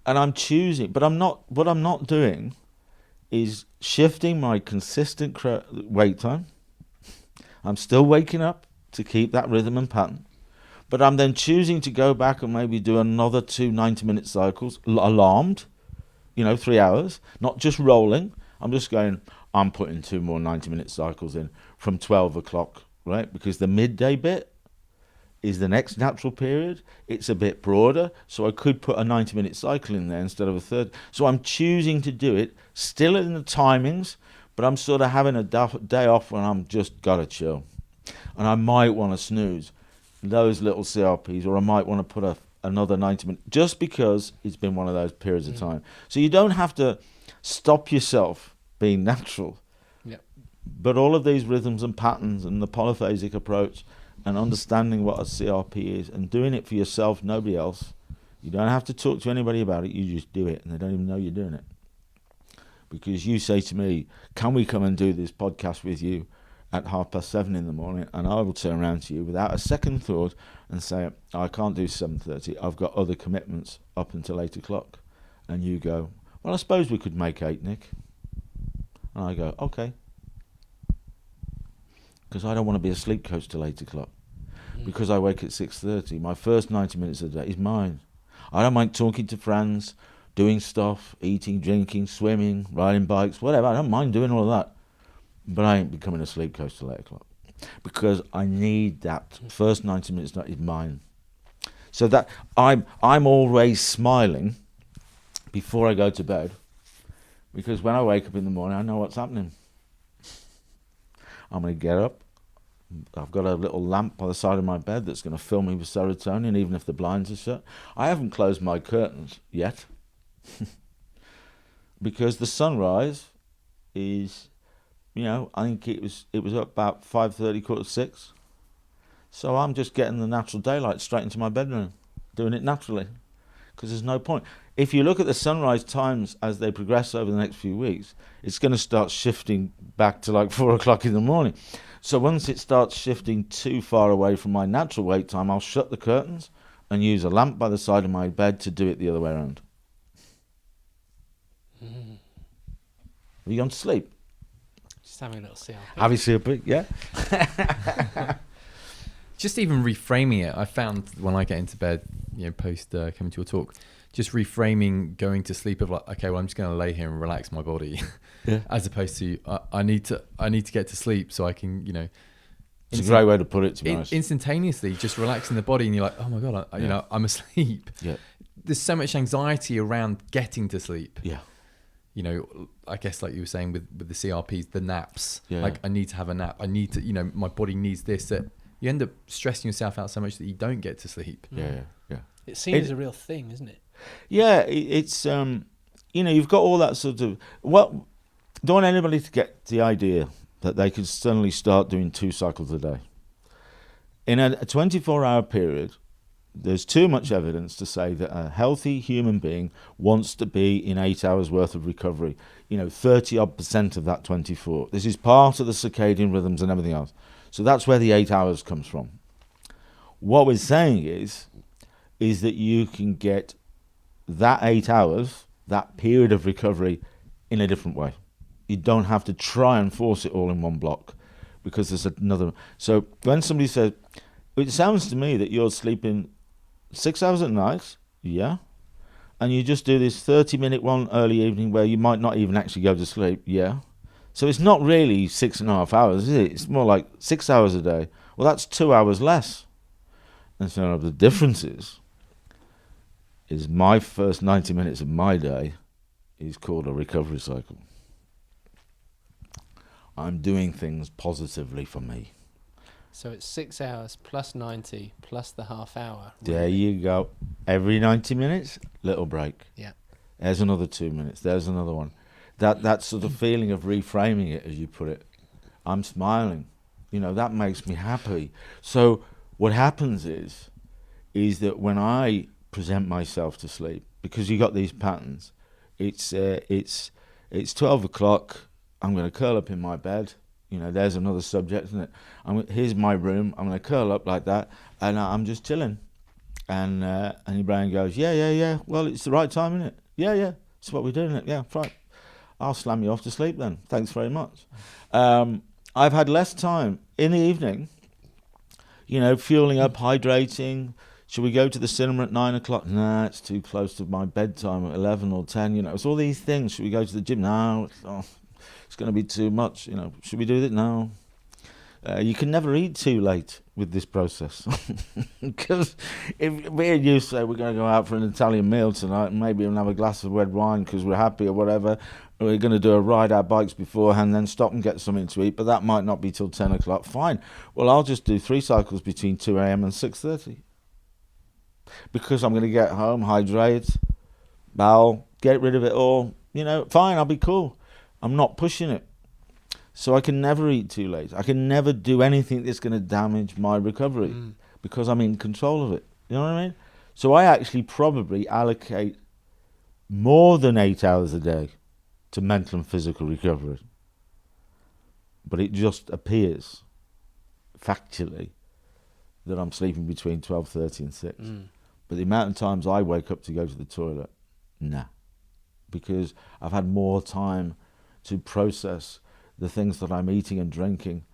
And I'm choosing. But what I'm not doing is shifting my consistent wake time. I'm still waking up to keep that rhythm and pattern. But I'm then choosing to go back and maybe do another 2 90-minute cycles, alarmed, 3 hours, not just rolling. I'm just going, I'm putting 2 more 90-minute cycles in from 12 o'clock, right? Because the midday bit is the next natural period. It's a bit broader, so I could put a 90-minute cycle in there instead of a third. So I'm choosing to do it, still in the timings, but I'm sort of having a day off when I'm just got to chill. And I might want to snooze those little CRPs, or I might want to put another 90 minutes, just because it's been one of those periods of time. So you don't have to stop yourself being natural. Yep. But all of these rhythms and patterns and the polyphasic approach and understanding what a CRP is and doing it for yourself, nobody else. You don't have to talk to anybody about it. You just do it, and they don't even know you're doing it. Because you say to me, can we come and do this podcast with you at 7:30 in the morning? And I will turn around to you without a second thought and say, I can't do 7:30. I've got other commitments up until 8 o'clock. And you go, well, I suppose we could make 8, Nick. And I go, okay. Because I don't want to be a sleep coach till 8 o'clock. Because I wake at 6:30. My first 90 minutes of the day is mine. I don't mind talking to friends, doing stuff, eating, drinking, swimming, riding bikes, whatever. I don't mind doing all of that. But I ain't becoming a sleep coach till 8 o'clock. Because I need that first 90 minutes is mine. So that I'm always smiling before I go to bed. Because when I wake up in the morning, I know what's happening. I'm going to get up. I've got a little lamp by the side of my bed that's going to fill me with serotonin, even if the blinds are shut. I haven't closed my curtains yet. Because the sunrise is, I think it was up about 5:30, 5:45. So I'm just getting the natural daylight straight into my bedroom, doing it naturally. Because there's no point. If you look at the sunrise times as they progress over the next few weeks, it's going to start shifting back to like 4 o'clock in the morning. So once it starts shifting too far away from my natural wake time, I'll shut the curtains and use a lamp by the side of my bed to do it the other way around. Have you gone to sleep? Just having a little CRP. Have you CRP? Yeah. Just even reframing it, I found when I get into bed, post coming to your talk, just reframing going to sleep of like, okay, well, I'm just going to lay here and relax my body, as opposed to I need to get to sleep so I can, It's a great way to put it, to be honest. Instantaneously, just relaxing the body, and you're like, oh my god, I'm asleep. Yeah. There's so much anxiety around getting to sleep. Yeah. I guess like you were saying with the CRPs, the naps. Yeah. Like I need to have a nap. I need to, my body needs this. That you end up stressing yourself out so much that you don't get to sleep. Yeah. It seems a real thing, isn't it? Yeah, it's you've got all that sort of. Don't want anybody to get the idea that they can suddenly start doing 2 cycles a day. In a 24-hour period, there's too much evidence to say that a healthy human being wants to be in 8 hours worth of recovery. 30-odd% of that 24. This is part of the circadian rhythms and everything else. So that's where the 8 hours comes from. What we're saying is that you can get that 8 hours, that period of recovery, in a different way. You don't have to try and force it all in one block, because there's another. So when somebody says, it sounds to me that you're sleeping 6 hours at night, yeah, and you just do this 30-minute one early evening where you might not even actually go to sleep, yeah. So it's not really 6.5 hours, is it? It's more like 6 hours a day. Well, that's 2 hours less. And so the difference is my first 90 minutes of my day is called a recovery cycle. I'm doing things positively for me. So it's 6 hours plus 90 plus the half hour. There you go. Every 90 minutes, little break. Yeah. There's another 2 minutes. There's another one. That sort of feeling of reframing it, as you put it. I'm smiling. You know, that makes me happy. So what happens is that when I present myself to sleep, because you got these patterns, it's 12 o'clock. I'm going to curl up in my bed. You know, there's another subject, isn't it? Here's my room. I'm going to curl up like that, and I'm just chilling. And your brain goes, yeah. Well, it's the right time, isn't it? Yeah. It's what we're doing, isn't it? Yeah, right. I'll slam you off to sleep then. Thanks very much. I've had less time in the evening, you know, fueling up, hydrating. Should we go to the cinema at 9 o'clock? Nah, it's too close to my bedtime at 11 or 10. You know, it's all these things. Should we go to the gym? No, it's going to be too much. You know, should we do that? No. You can never eat too late with this process. Because if me and you say we're going to go out for an Italian meal tonight and maybe we'll have a glass of red wine because we're happy or whatever, we're going to do a ride our bikes beforehand, then stop and get something to eat, but that might not be till 10 o'clock. Fine. Well, I'll just do 3 cycles between 2 a.m. and 6:30. Because I'm going to get home, hydrate, bowel, get rid of it all. You know, fine, I'll be cool. I'm not pushing it. So I can never eat too late. I can never do anything that's going to damage my recovery because I'm in control of it. You know what I mean? So I actually probably allocate more than 8 hours a day to mental and physical recovery. But it just appears, factually, that I'm sleeping between 12:30 and 6. But the amount of times I wake up to go to the toilet, nah. Because I've had more time to process the things that I'm eating and drinking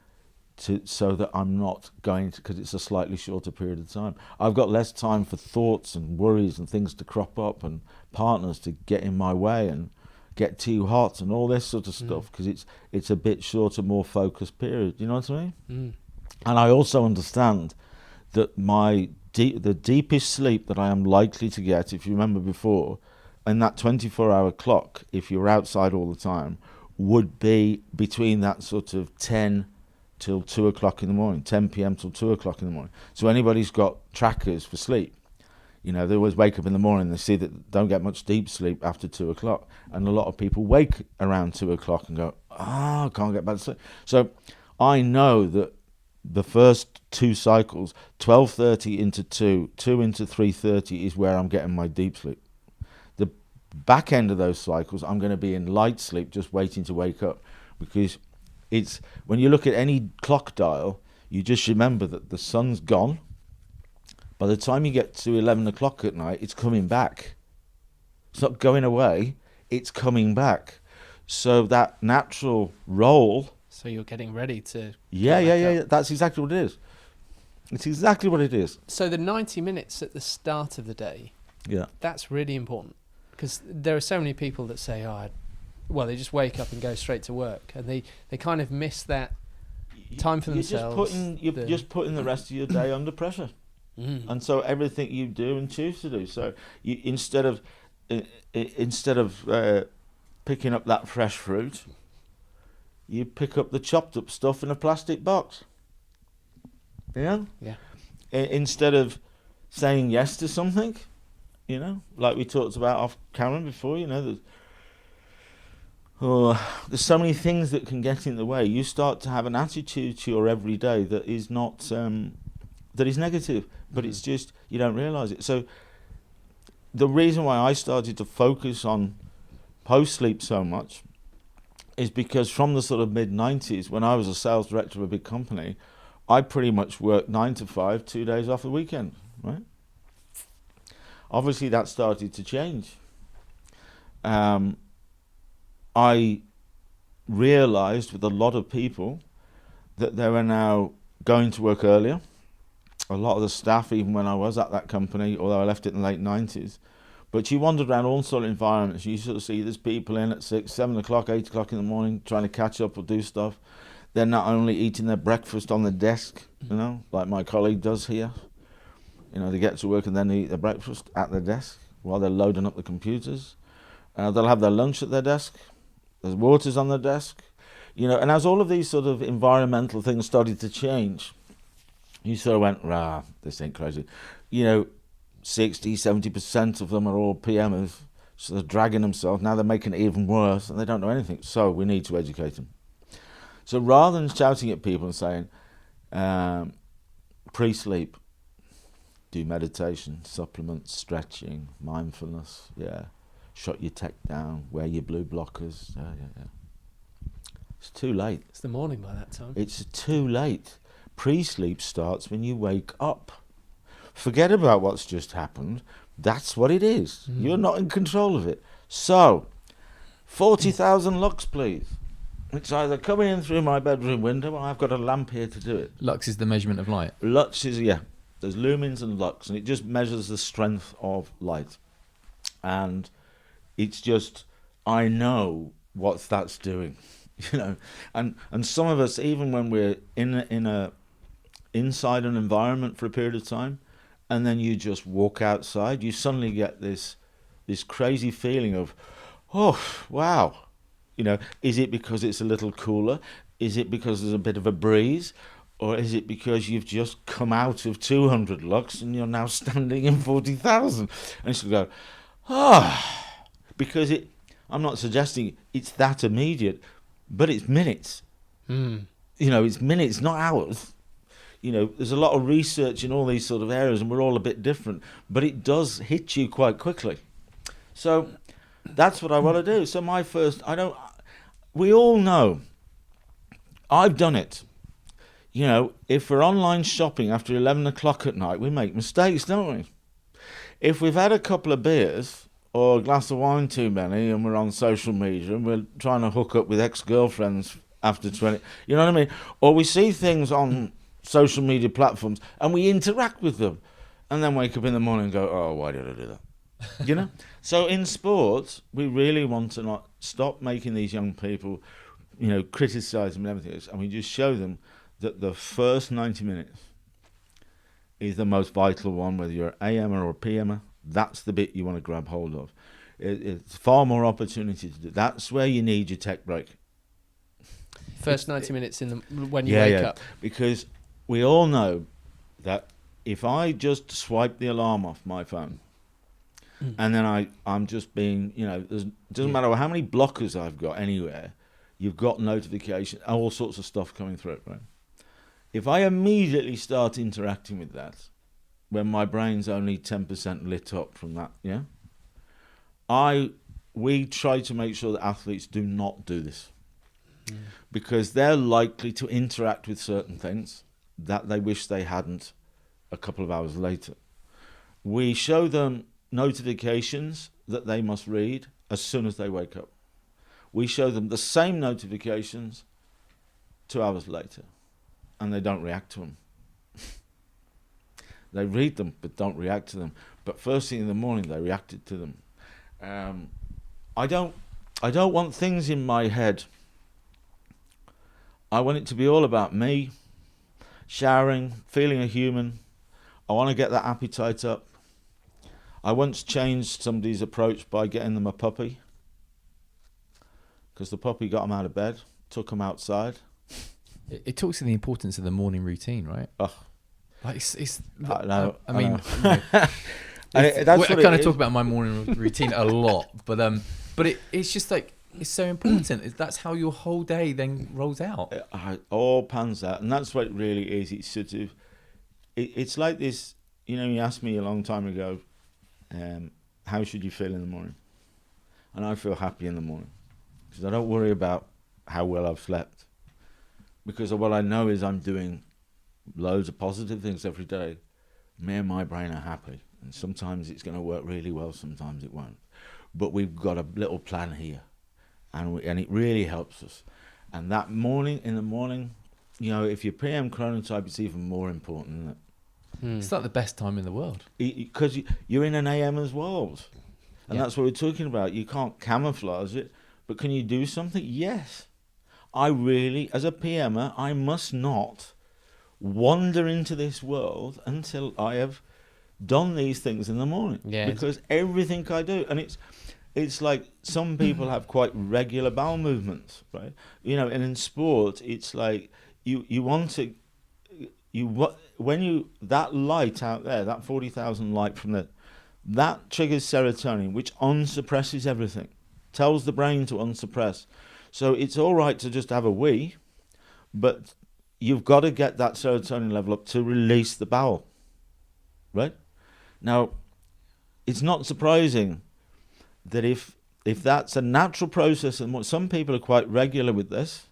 so that I'm not going to, because it's a slightly shorter period of time. I've got less time for thoughts and worries and things to crop up and partners to get in my way and get too hot and all this sort of stuff, because it's a bit shorter, more focused period. You know what I mean? And I also understand that the deepest sleep that I am likely to get, if you remember before, in that 24-hour clock, if you're outside all the time, would be between that sort of 10 till 2 o'clock in the morning, 10 p.m. till 2 o'clock in the morning. So anybody's got trackers for sleep, you know, they always wake up in the morning, they see that they don't get much deep sleep after 2 o'clock. And a lot of people wake around 2 o'clock and go, I can't get back to sleep. So I know that the first 2 cycles, 12:30 into 2, 2 into 3:30 is where I'm getting my deep sleep. The back end of those cycles, I'm going to be in light sleep, just waiting to wake up. Because it's, when you look at any clock dial, you just remember that the sun's gone. By the time you get to 11 o'clock at night, it's coming back. It's not going away, it's coming back. So that natural roll. So you're getting ready to... Yeah. That's exactly what it is. It's exactly what it is. So the 90 minutes at the start of the day, that's really important. Because there are so many people that say, they just wake up and go straight to work. And they kind of miss that time for themselves. You're just putting the rest of your day under pressure. And so everything you do and choose to do. So you, instead of picking up that fresh fruit, you pick up the chopped up stuff in a plastic box. Yeah? Instead of saying yes to something, you know, like we talked about off camera before, you know, there's so many things that can get in the way. You start to have an attitude to your everyday that is not, that is negative, but it's just, you don't realise it. So the reason why I started to focus on post-sleep so much is because from the sort of mid-90s, when I was a sales director of a big company, I pretty much worked 9 to 5, 2 days off the weekend, right? Obviously, that started to change. I realised with a lot of people that they were now going to work earlier. A lot of the staff, even when I was at that company, although I left it in the late 90s, but you wandered around all sort of environments. You sort of see there's people in at 6, 7 o'clock, 8 o'clock in the morning trying to catch up or do stuff. They're not only eating their breakfast on the desk, you know, like my colleague does here, They get to work and then eat their breakfast at their desk while they're loading up the computers. They'll have their lunch at their desk. There's waters on their desk. And as all of these sort of environmental things started to change, you sort of went, rah, this ain't crazy. 60-70% of them are all PMers, so they're dragging themselves. Now they're making it even worse, and they don't know anything. So we need to educate them. So rather than shouting at people and saying, pre-sleep, do meditation, supplements, stretching, mindfulness, shut your tech down, wear your blue blockers, It's too late. It's the morning by that time. It's too late. Pre-sleep starts when you wake up. Forget about what's just happened. That's what it is. You're not in control of it. So, 40,000 lux, please. It's either coming in through my bedroom window, or I've got a lamp here to do it. Lux is the measurement of light. Lux is, there's lumens and lux, and it just measures the strength of light. And it's just, I know what that's doing, And some of us, even when we're inside an environment for a period of time, and then you just walk outside, you suddenly get this crazy feeling of, oh, wow. Is it because it's a little cooler? Is it because there's a bit of a breeze? Or is it because you've just come out of 200 lux and you're now standing in 40,000? And you go, because I'm not suggesting it's that immediate, but it's minutes. It's minutes, not hours. There's a lot of research in all these sort of areas, and we're all a bit different, but it does hit you quite quickly. So that's what I want to do. So we all know, I've done it. If we're online shopping after 11 o'clock at night, we make mistakes, don't we? If we've had a couple of beers or a glass of wine too many and we're on social media and we're trying to hook up with ex-girlfriends after 20, you know what I mean? Or we see things on social media platforms and we interact with them and then wake up in the morning and go, oh, why did I do that? So in sports, we really want to not stop making these young people, criticize them and everything else, and we just show them that the first 90 minutes is the most vital one, whether you're an AMer or a PMer. That's the bit you want to grab hold of. It's far more opportunity to do. That's where you need your tech break. First 90 minutes when you wake up. Because we all know that if I just swipe the alarm off my phone, and then I'm just being, it doesn't matter how many blockers I've got anywhere, you've got notifications, all sorts of stuff coming through, right? If I immediately start interacting with that, when my brain's only 10% lit up from that, we try to make sure that athletes do not do this. Because they're likely to interact with certain things that they wish they hadn't a couple of hours later. We show them notifications that they must read as soon as they wake up. We show them the same notifications 2 hours later, and they don't react to them. They read them but don't react to them. But first thing in the morning, they reacted to them. I don't want things in my head. I want it to be all about me, showering, feeling a human. I want to get that appetite up. I once changed somebody's approach by getting them a puppy, because the puppy got them out of bed, took them outside. It talks to the importance of the morning routine, right? Oh, like it's I know. I mean, That's I what kind of talk about my morning routine a lot, but it's just like, it's so important. That's how your whole day then rolls out. All pans out, and that's what it really is. It's sort of, it's like this. You asked me a long time ago, how should you feel in the morning? And I feel happy in the morning because I don't worry about how well I've slept, because what I know is I'm doing loads of positive things every day. Me and my brain are happy, and sometimes it's going to work really well, sometimes it won't. But we've got a little plan here. And it really helps us. And that morning, in the morning, if you're PM chronotype, it's even more important, isn't it? It's like the best time in the world. Because you're in an AMer's world. And that's what we're talking about. You can't camouflage it, but can you do something? Yes. I really, as a PMer, I must not wander into this world until I have done these things in the morning. Yeah. Because everything I do, and it's like some people have quite regular bowel movements, right? You know, and in sport, it's like you want to, when you, that light out there, that 40,000 light from that triggers serotonin, which unsuppresses everything, tells the brain to unsuppress. So it's all right to just have a wee, but you've got to get that serotonin level up to release the bowel, right? Now, it's not surprising that if that's a natural process, and some people are quite regular with this,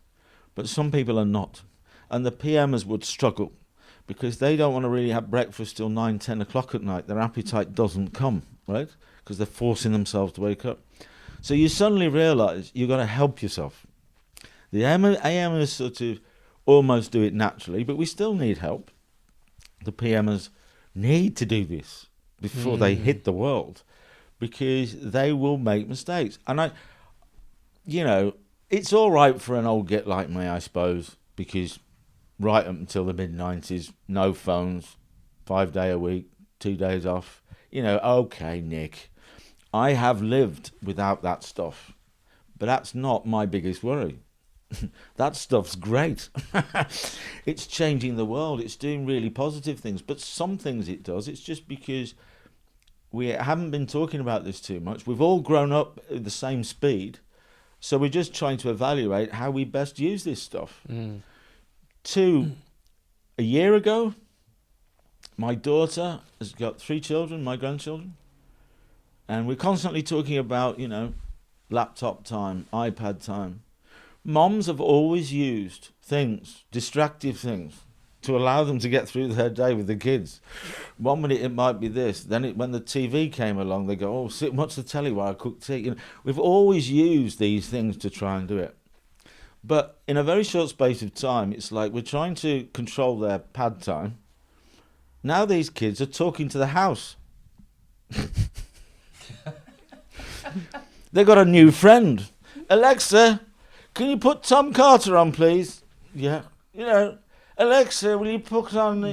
but some people are not. And the PMers would struggle because they don't want to really have breakfast till 9, 10 o'clock at night. Their appetite doesn't come, right? Because they're forcing themselves to wake up. So you suddenly realise you've got to help yourself. The AMers sort of almost do it naturally, but we still need help. The PMers need to do this before they hit the world, because they will make mistakes. And it's all right for an old git like me, I suppose, because right up until the mid-90s, no phones, 5 day a week, 2 days off. Okay, Nick, I have lived without that stuff, but that's not my biggest worry. That stuff's great. It's changing the world. It's doing really positive things, but some things it does. It's just because we haven't been talking about this too much. We've all grown up at the same speed, so we're just trying to evaluate how we best use this stuff. A year ago, my daughter has got 3 children, my grandchildren, and we're constantly talking about, laptop time, iPad time. Moms have always used things, distractive things, to allow them to get through their day with the kids. 1 minute it might be this, then when the TV came along, they go, sit and watch the telly while I cook tea. We've always used these things to try and do it. But in a very short space of time, it's like we're trying to control their pad time. Now these kids are talking to the house. They've got a new friend. Alexa, can you put Tom Carter on, please? Yeah. Alexa, will you put on,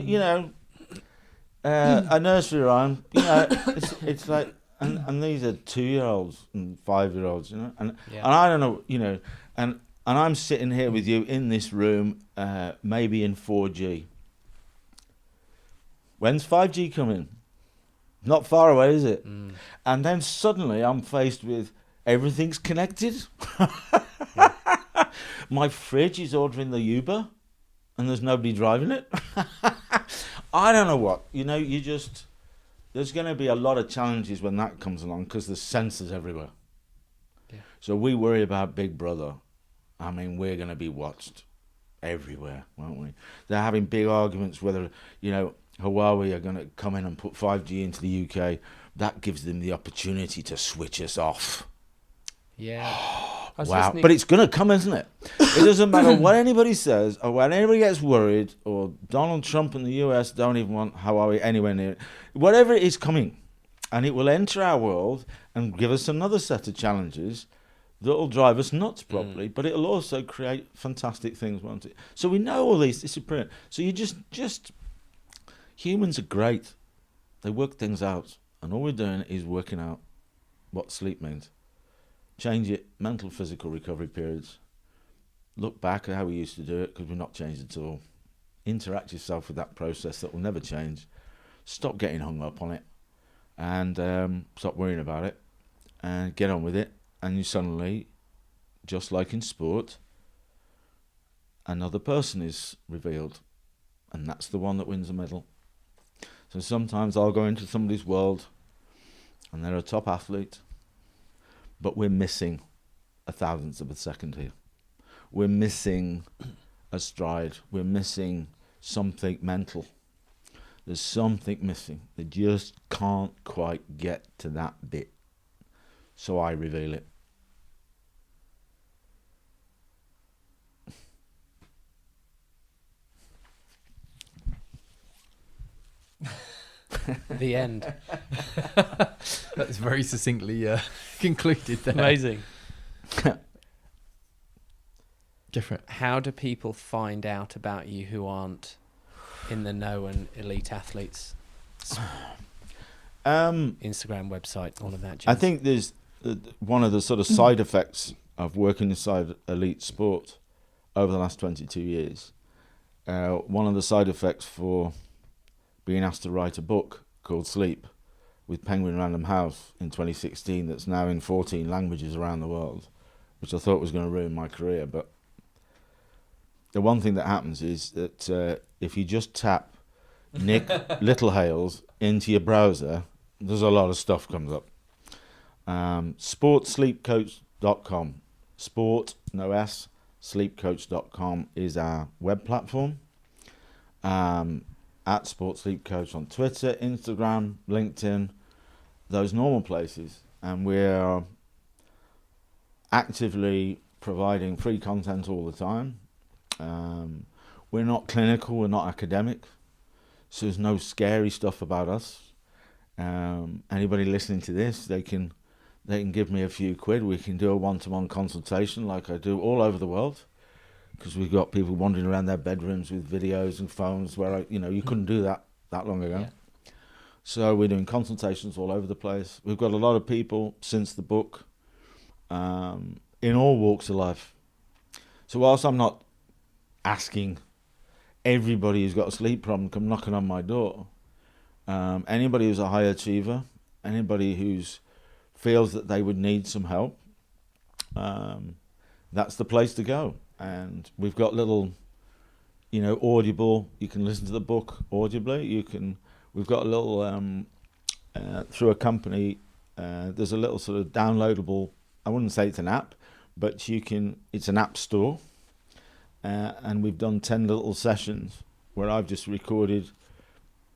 a nursery rhyme? It's like, and these are 2-year-olds and 5-year-olds, and I don't know, and I'm sitting here with you in this room, maybe in 4G. When's 5G coming? Not far away, is it? And then suddenly I'm faced with everything's connected. My fridge is ordering the Uber, and there's nobody driving it. I don't know what. There's going to be a lot of challenges when that comes along, because there's sensors everywhere. Yeah. So we worry about Big Brother. I mean, we're going to be watched everywhere, won't we? They're having big arguments whether, Huawei are going to come in and put 5G into the UK. That gives them the opportunity to switch us off. Yeah. Wow, but it's going to come, isn't it? It doesn't matter what anybody says, or when anybody gets worried, or Donald Trump and the US don't even want Huawei anywhere near it. Whatever it is coming, and it will enter our world and give us another set of challenges that will drive us nuts probably, but it'll also create fantastic things, won't it? So we know all these. This is brilliant. So you just humans are great. They work things out, and all we're doing is working out what sleep means. Change it, mental, physical recovery periods. Look back at how we used to do it, because we're not changed at all. Interact yourself with that process that will never change. Stop getting hung up on it, and stop worrying about it, and get on with it. And you suddenly, just like in sport, another person is revealed, and that's the one that wins a medal. So sometimes I'll go into somebody's world, and they're a top athlete, but we're missing a thousandth of a second here. We're missing a stride. We're missing something mental. There's something missing. They just can't quite get to that bit. So I reveal it. The end. That's very succinctly concluded there. Amazing. Different. How do people find out about you who aren't in the know and elite athletes? Instagram, website, all of that jazz? I think there's one of the sort of side effects of working inside elite sport over the last 22 years. One of the side effects for being asked to write a book called Sleep with Penguin Random House in 2016 that's now in 14 languages around the world, which I thought was going to ruin my career. But the one thing that happens is that if you just tap Nick Littlehales into your browser, there's a lot of stuff comes up. Sportsleepcoach.com. Sport, no S, sleepcoach.com is our web platform. At Sports Sleep Coach on Twitter, Instagram, LinkedIn, those normal places. And we're actively providing free content all the time. We're not clinical, we're not academic, so there's no scary stuff about us. Anybody listening to this, they can give me a few quid. We can do a one-to-one consultation like I do all over the world, because we've got people wandering around their bedrooms with videos and phones where you couldn't do that long ago. Yeah. So we're doing consultations all over the place. We've got a lot of people since the book in all walks of life. So whilst I'm not asking everybody who's got a sleep problem come knocking on my door, anybody who's a high achiever, anybody who's feels that they would need some help, that's the place to go. And we've got little, Audible. You can listen to the book audibly. We've got a little through a company. There's a little sort of downloadable. I wouldn't say it's an app, but it's an app store. And we've done 10 little sessions where I've just recorded.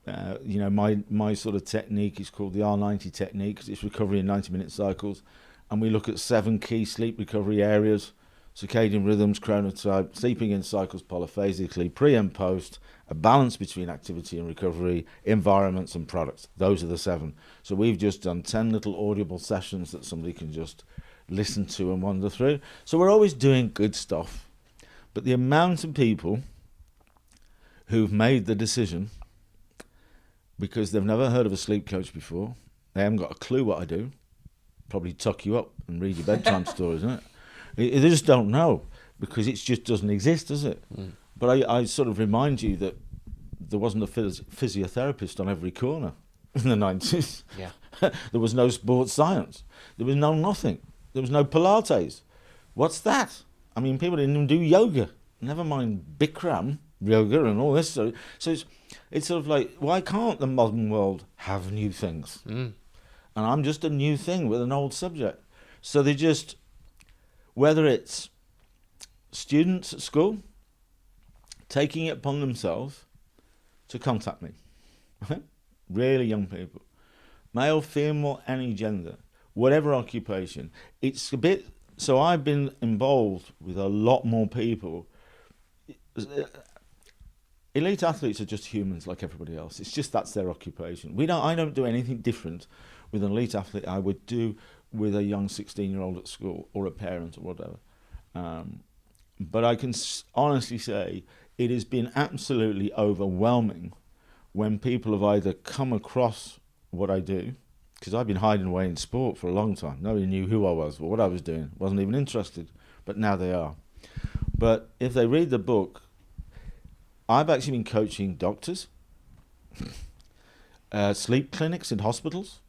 My sort of technique is called the R90 technique, because it's recovery in 90-minute cycles, and we look at 7 key sleep recovery areas: circadian rhythms, chronotype, sleeping in cycles polyphasically, pre and post, a balance between activity and recovery, environments and products. Those are the 7. So we've just done 10 little audible sessions that somebody can just listen to and wander through. So we're always doing good stuff. But the amount of people who've made the decision because they've never heard of a sleep coach before, they haven't got a clue what I do, probably tuck you up and read your bedtime stories, isn't it? They just don't know, because it just doesn't exist, does it? Mm. But I sort of remind you that there wasn't a physiotherapist on every corner in the 90s. Yeah. There was no sports science. There was no nothing. There was no Pilates. What's that? I mean, people didn't even do yoga. Never mind Bikram yoga and all this. So it's sort of like, why can't the modern world have new things? Mm. And I'm just a new thing with an old subject. So they just, whether it's students at school taking it upon themselves to contact me, really young people, male, female, any gender, whatever occupation, it's a bit. So I've been involved with a lot more people. Elite athletes are just humans like everybody else. It's just that's their occupation. I don't do anything different with an elite athlete I would do with a young 16-year-old at school or a parent or whatever. But I can honestly say it has been absolutely overwhelming when people have either come across what I do, because I've been hiding away in sport for a long time. Nobody knew who I was or what I was doing. Wasn't even interested. But now they are. But if they read the book, I've actually been coaching doctors, sleep clinics in hospitals,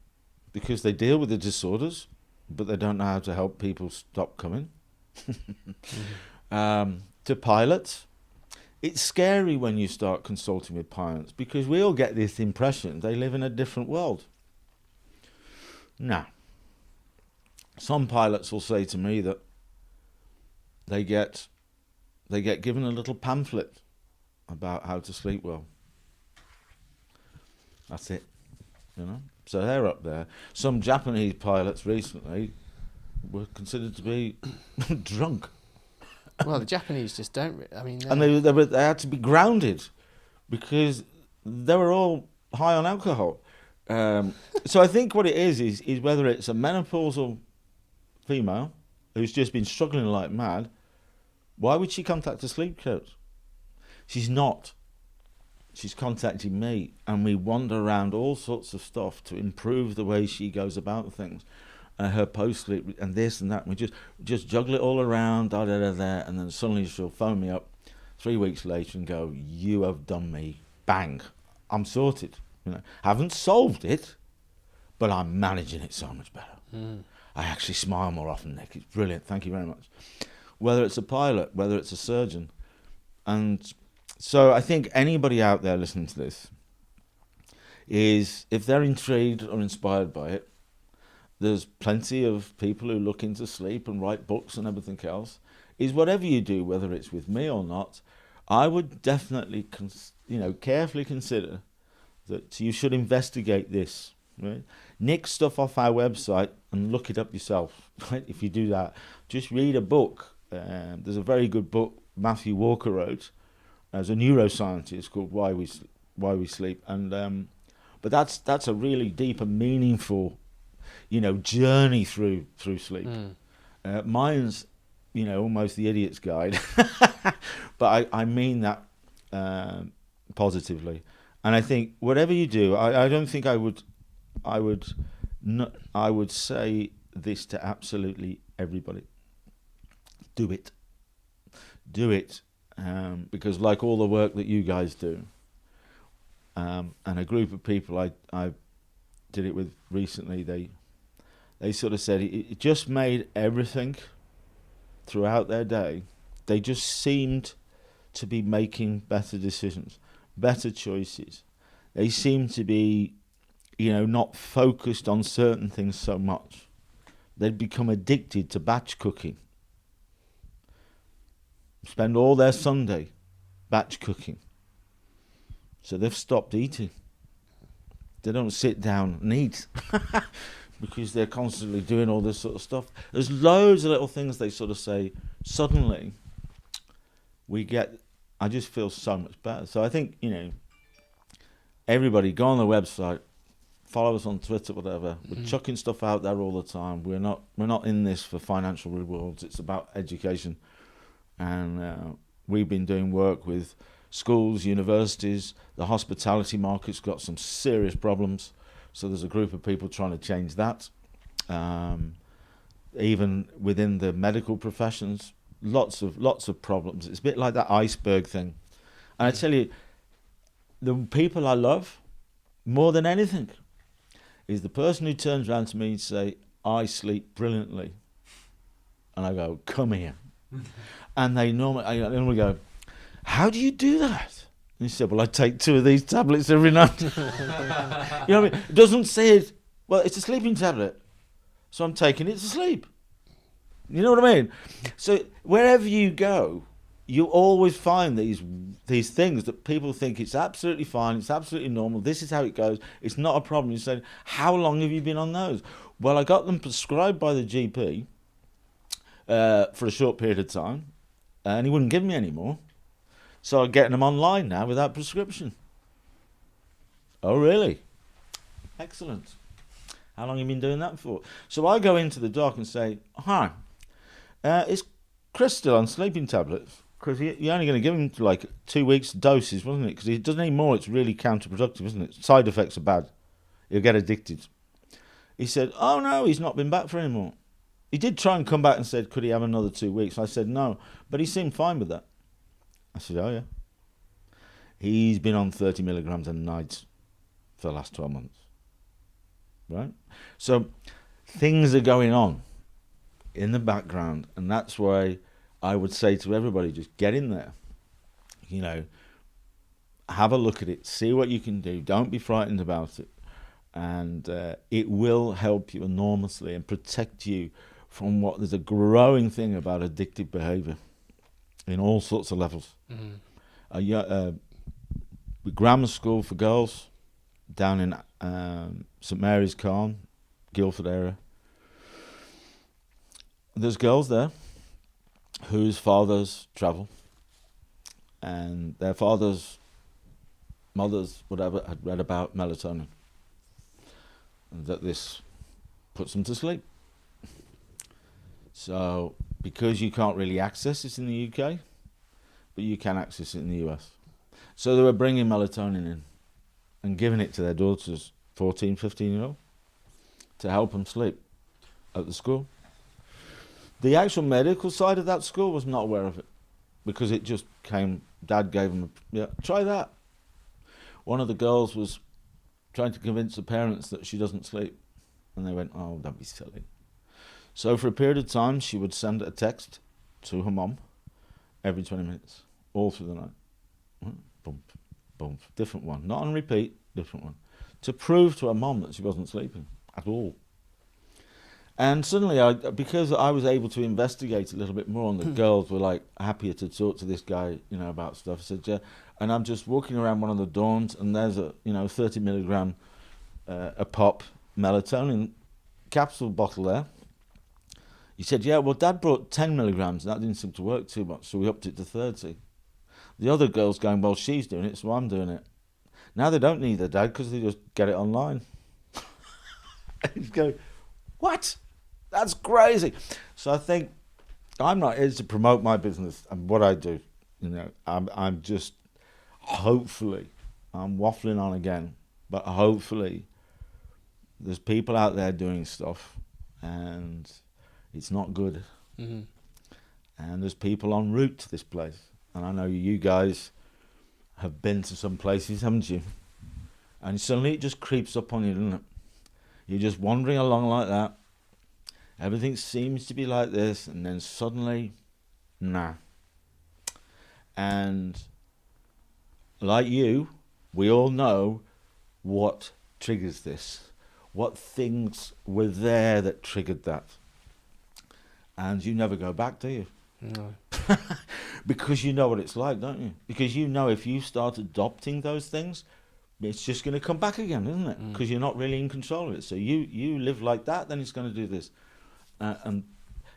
because they deal with the disorders, but they don't know how to help people stop coming. To pilots. It's scary when you start consulting with pilots, because we all get this impression they live in a different world. Now, some pilots will say to me that they get given a little pamphlet about how to sleep well. That's it, So they're up there. Some Japanese pilots recently were considered to be drunk. Well, the Japanese just don't. And they had to be grounded because they were all high on alcohol. So I think what it is whether it's a menopausal female who's just been struggling like mad, why would she contact a sleep coach? She's not she's contacted me, and we wander around all sorts of stuff to improve the way she goes about things. Her post-sleep and this and that. And we just juggle it all around, and then suddenly she'll phone me up 3 weeks later and go, "You have done me, bang, I'm sorted. Haven't solved it, but I'm managing it so much better. I actually smile more often, Nick. It's brilliant. Thank you very much." Whether it's a pilot, whether it's a surgeon, and so I think anybody out there listening to this is, if they're intrigued or inspired by it, there's plenty of people who look into sleep and write books and everything else. Is whatever you do, whether it's with me or not, I would definitely, carefully consider that you should investigate this. Right? Nick stuff off our website and look it up yourself. Right? If you do that, just read a book. There's a very good book Matthew Walker wrote as a neuroscientist called Why We Sleep, and but that's a really deep and meaningful journey through sleep. Mine's, almost the idiot's guide, but I mean that positively. And I think whatever you do, I don't think I would say this to absolutely everybody. Do it, because like all the work that you guys do, and a group of people I did it with recently, they sort of said it just made everything throughout their day, they just seemed to be making better decisions, better choices. They seemed to be, not focused on certain things so much. They'd become addicted to batch cooking. Spend all their Sunday batch cooking. So they've stopped eating. They don't sit down and eat. Because they're constantly doing all this sort of stuff. There's loads of little things they sort of say. Suddenly, I just feel so much better. So I think, everybody go on the website, follow us on Twitter, whatever. We're chucking stuff out there all the time. We're not in this for financial rewards. It's about education. And we've been doing work with schools, universities. The hospitality market's got some serious problems. So there's a group of people trying to change that. Even within the medical professions, lots of problems. It's a bit like that iceberg thing. And I tell you, the people I love more than anything is the person who turns around to me and say, "I sleep brilliantly," and I go, "Come here," and I normally go, "How do you do that?" And he said, "Well, I take 2 of these tablets every night." You know what I mean? It doesn't say it. Well, it's a sleeping tablet, so I'm taking it to sleep. You know what I mean? So wherever you go, you always find these things that people think it's absolutely fine, it's absolutely normal, this is how it goes, it's not a problem. You say, "How long have you been on those?" "Well, I got them prescribed by the GP for a short period of time, and he wouldn't give me any more. So I'm getting them online now without prescription." "Oh, really? Excellent. How long have you been doing that for?" So I go into the doc and say, "Hi, is Chris still on sleeping tablets? Because you're only going to give him like 2 weeks doses, wasn't it? Because he doesn't need more. It's really counterproductive, isn't it? Side effects are bad. He'll get addicted." He said, "Oh, no, he's not been back for any more. He did try and come back and said, could he have another 2 weeks?" I said, "No, but he seemed fine with that." I said, "Oh, yeah. He's been on 30 milligrams a night for the last 12 months." Right? So things are going on in the background, and that's why I would say to everybody, just get in there. Have a look at it, see what you can do. Don't be frightened about it. And it will help you enormously and protect you from what there's a growing thing about addictive behavior in all sorts of levels. Grammar school for girls down in St Mary's Carn, Guildford area. There's girls there whose fathers travel, and their fathers, mothers, whatever, had read about melatonin, and that this puts them to sleep. So, because you can't really access it in the UK, but you can access it in the US. So they were bringing melatonin in and giving it to their daughters, 14, 15-year-old, to help them sleep at the school. The actual medical side of that school was not aware of it because it just came, Dad gave them, try that. One of the girls was trying to convince the parents that she doesn't sleep. And they went, oh, don't be silly. So for a period of time, she would send a text to her mum every 20 minutes, all through the night. Bump, bump, different one. Not on repeat, different one. To prove to her mum that she wasn't sleeping at all. And suddenly, because I was able to investigate a little bit more, and the girls were like happier to talk to this guy, about stuff. I said, yeah. And I'm just walking around one of the dorms, and there's a 30 milligram a pop melatonin capsule bottle there. He said, yeah, well, Dad brought 10 milligrams, and that didn't seem to work too much, so we upped it to 30. The other girl's going, well, she's doing it, so I'm doing it. Now they don't need their dad because they just get it online. He's going, what? That's crazy. So I think I'm not here to promote my business and what I do. I'm just, hopefully, I'm waffling on again, but hopefully there's people out there doing stuff and it's not good. Mm-hmm. And there's people en route to this place. And I know you guys have been to some places, haven't you? And suddenly it just creeps up on you, doesn't it? You're just wandering along like that. Everything seems to be like this, and then suddenly, nah. And like you, we all know what triggers this. What things were there that triggered that. And you never go back, do you? No. Because you know what it's like, don't you? Because you know if you start adopting those things, it's just going to come back again, isn't it? Because you're not really in control of it. So you live like that, then it's going to do this. And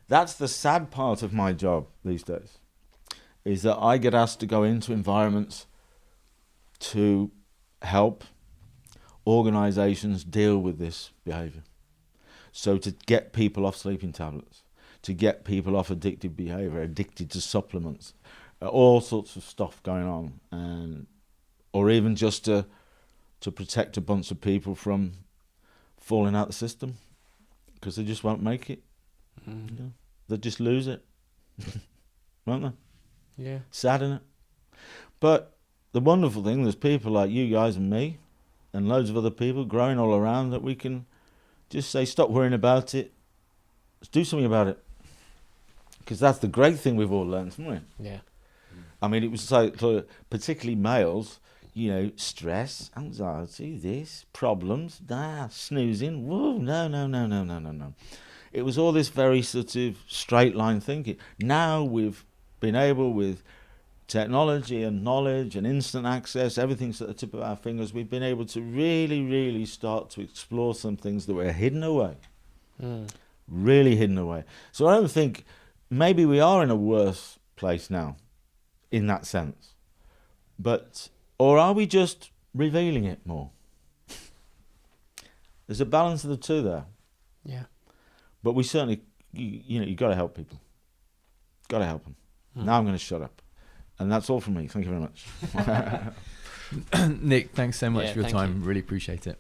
that's the sad part of my job these days, is that I get asked to go into environments to help organizations deal with this behavior. So to get people off sleeping tablets, to get people off addictive behavior, addicted to supplements, all sorts of stuff going on, or even just to protect a bunch of people from falling out the system because they just won't make it. They'll just lose it, won't they? Yeah. Sad, isn't it? But the wonderful thing, there's people like you guys and me and loads of other people growing all around that we can just say, stop worrying about it. Let's do something about it. Because that's the great thing we've all learned, haven't we? Yeah. I mean, it was like, particularly males, stress, anxiety, this, problems, snoozing, whoa, no. It was all this very sort of straight line thinking. Now we've been able, with technology and knowledge and instant access, everything's at the tip of our fingers, we've been able to really, really start to explore some things that were hidden away. Really hidden away. So I don't think, maybe we are in a worse place now, in that sense. Or are we just revealing it more? There's a balance of the two there. Yeah. But we certainly, you've got to help people. Got to help them. Now I'm going to shut up. And that's all from me. Thank you very much. Nick, thanks so much for your thank time. you. Really appreciate it.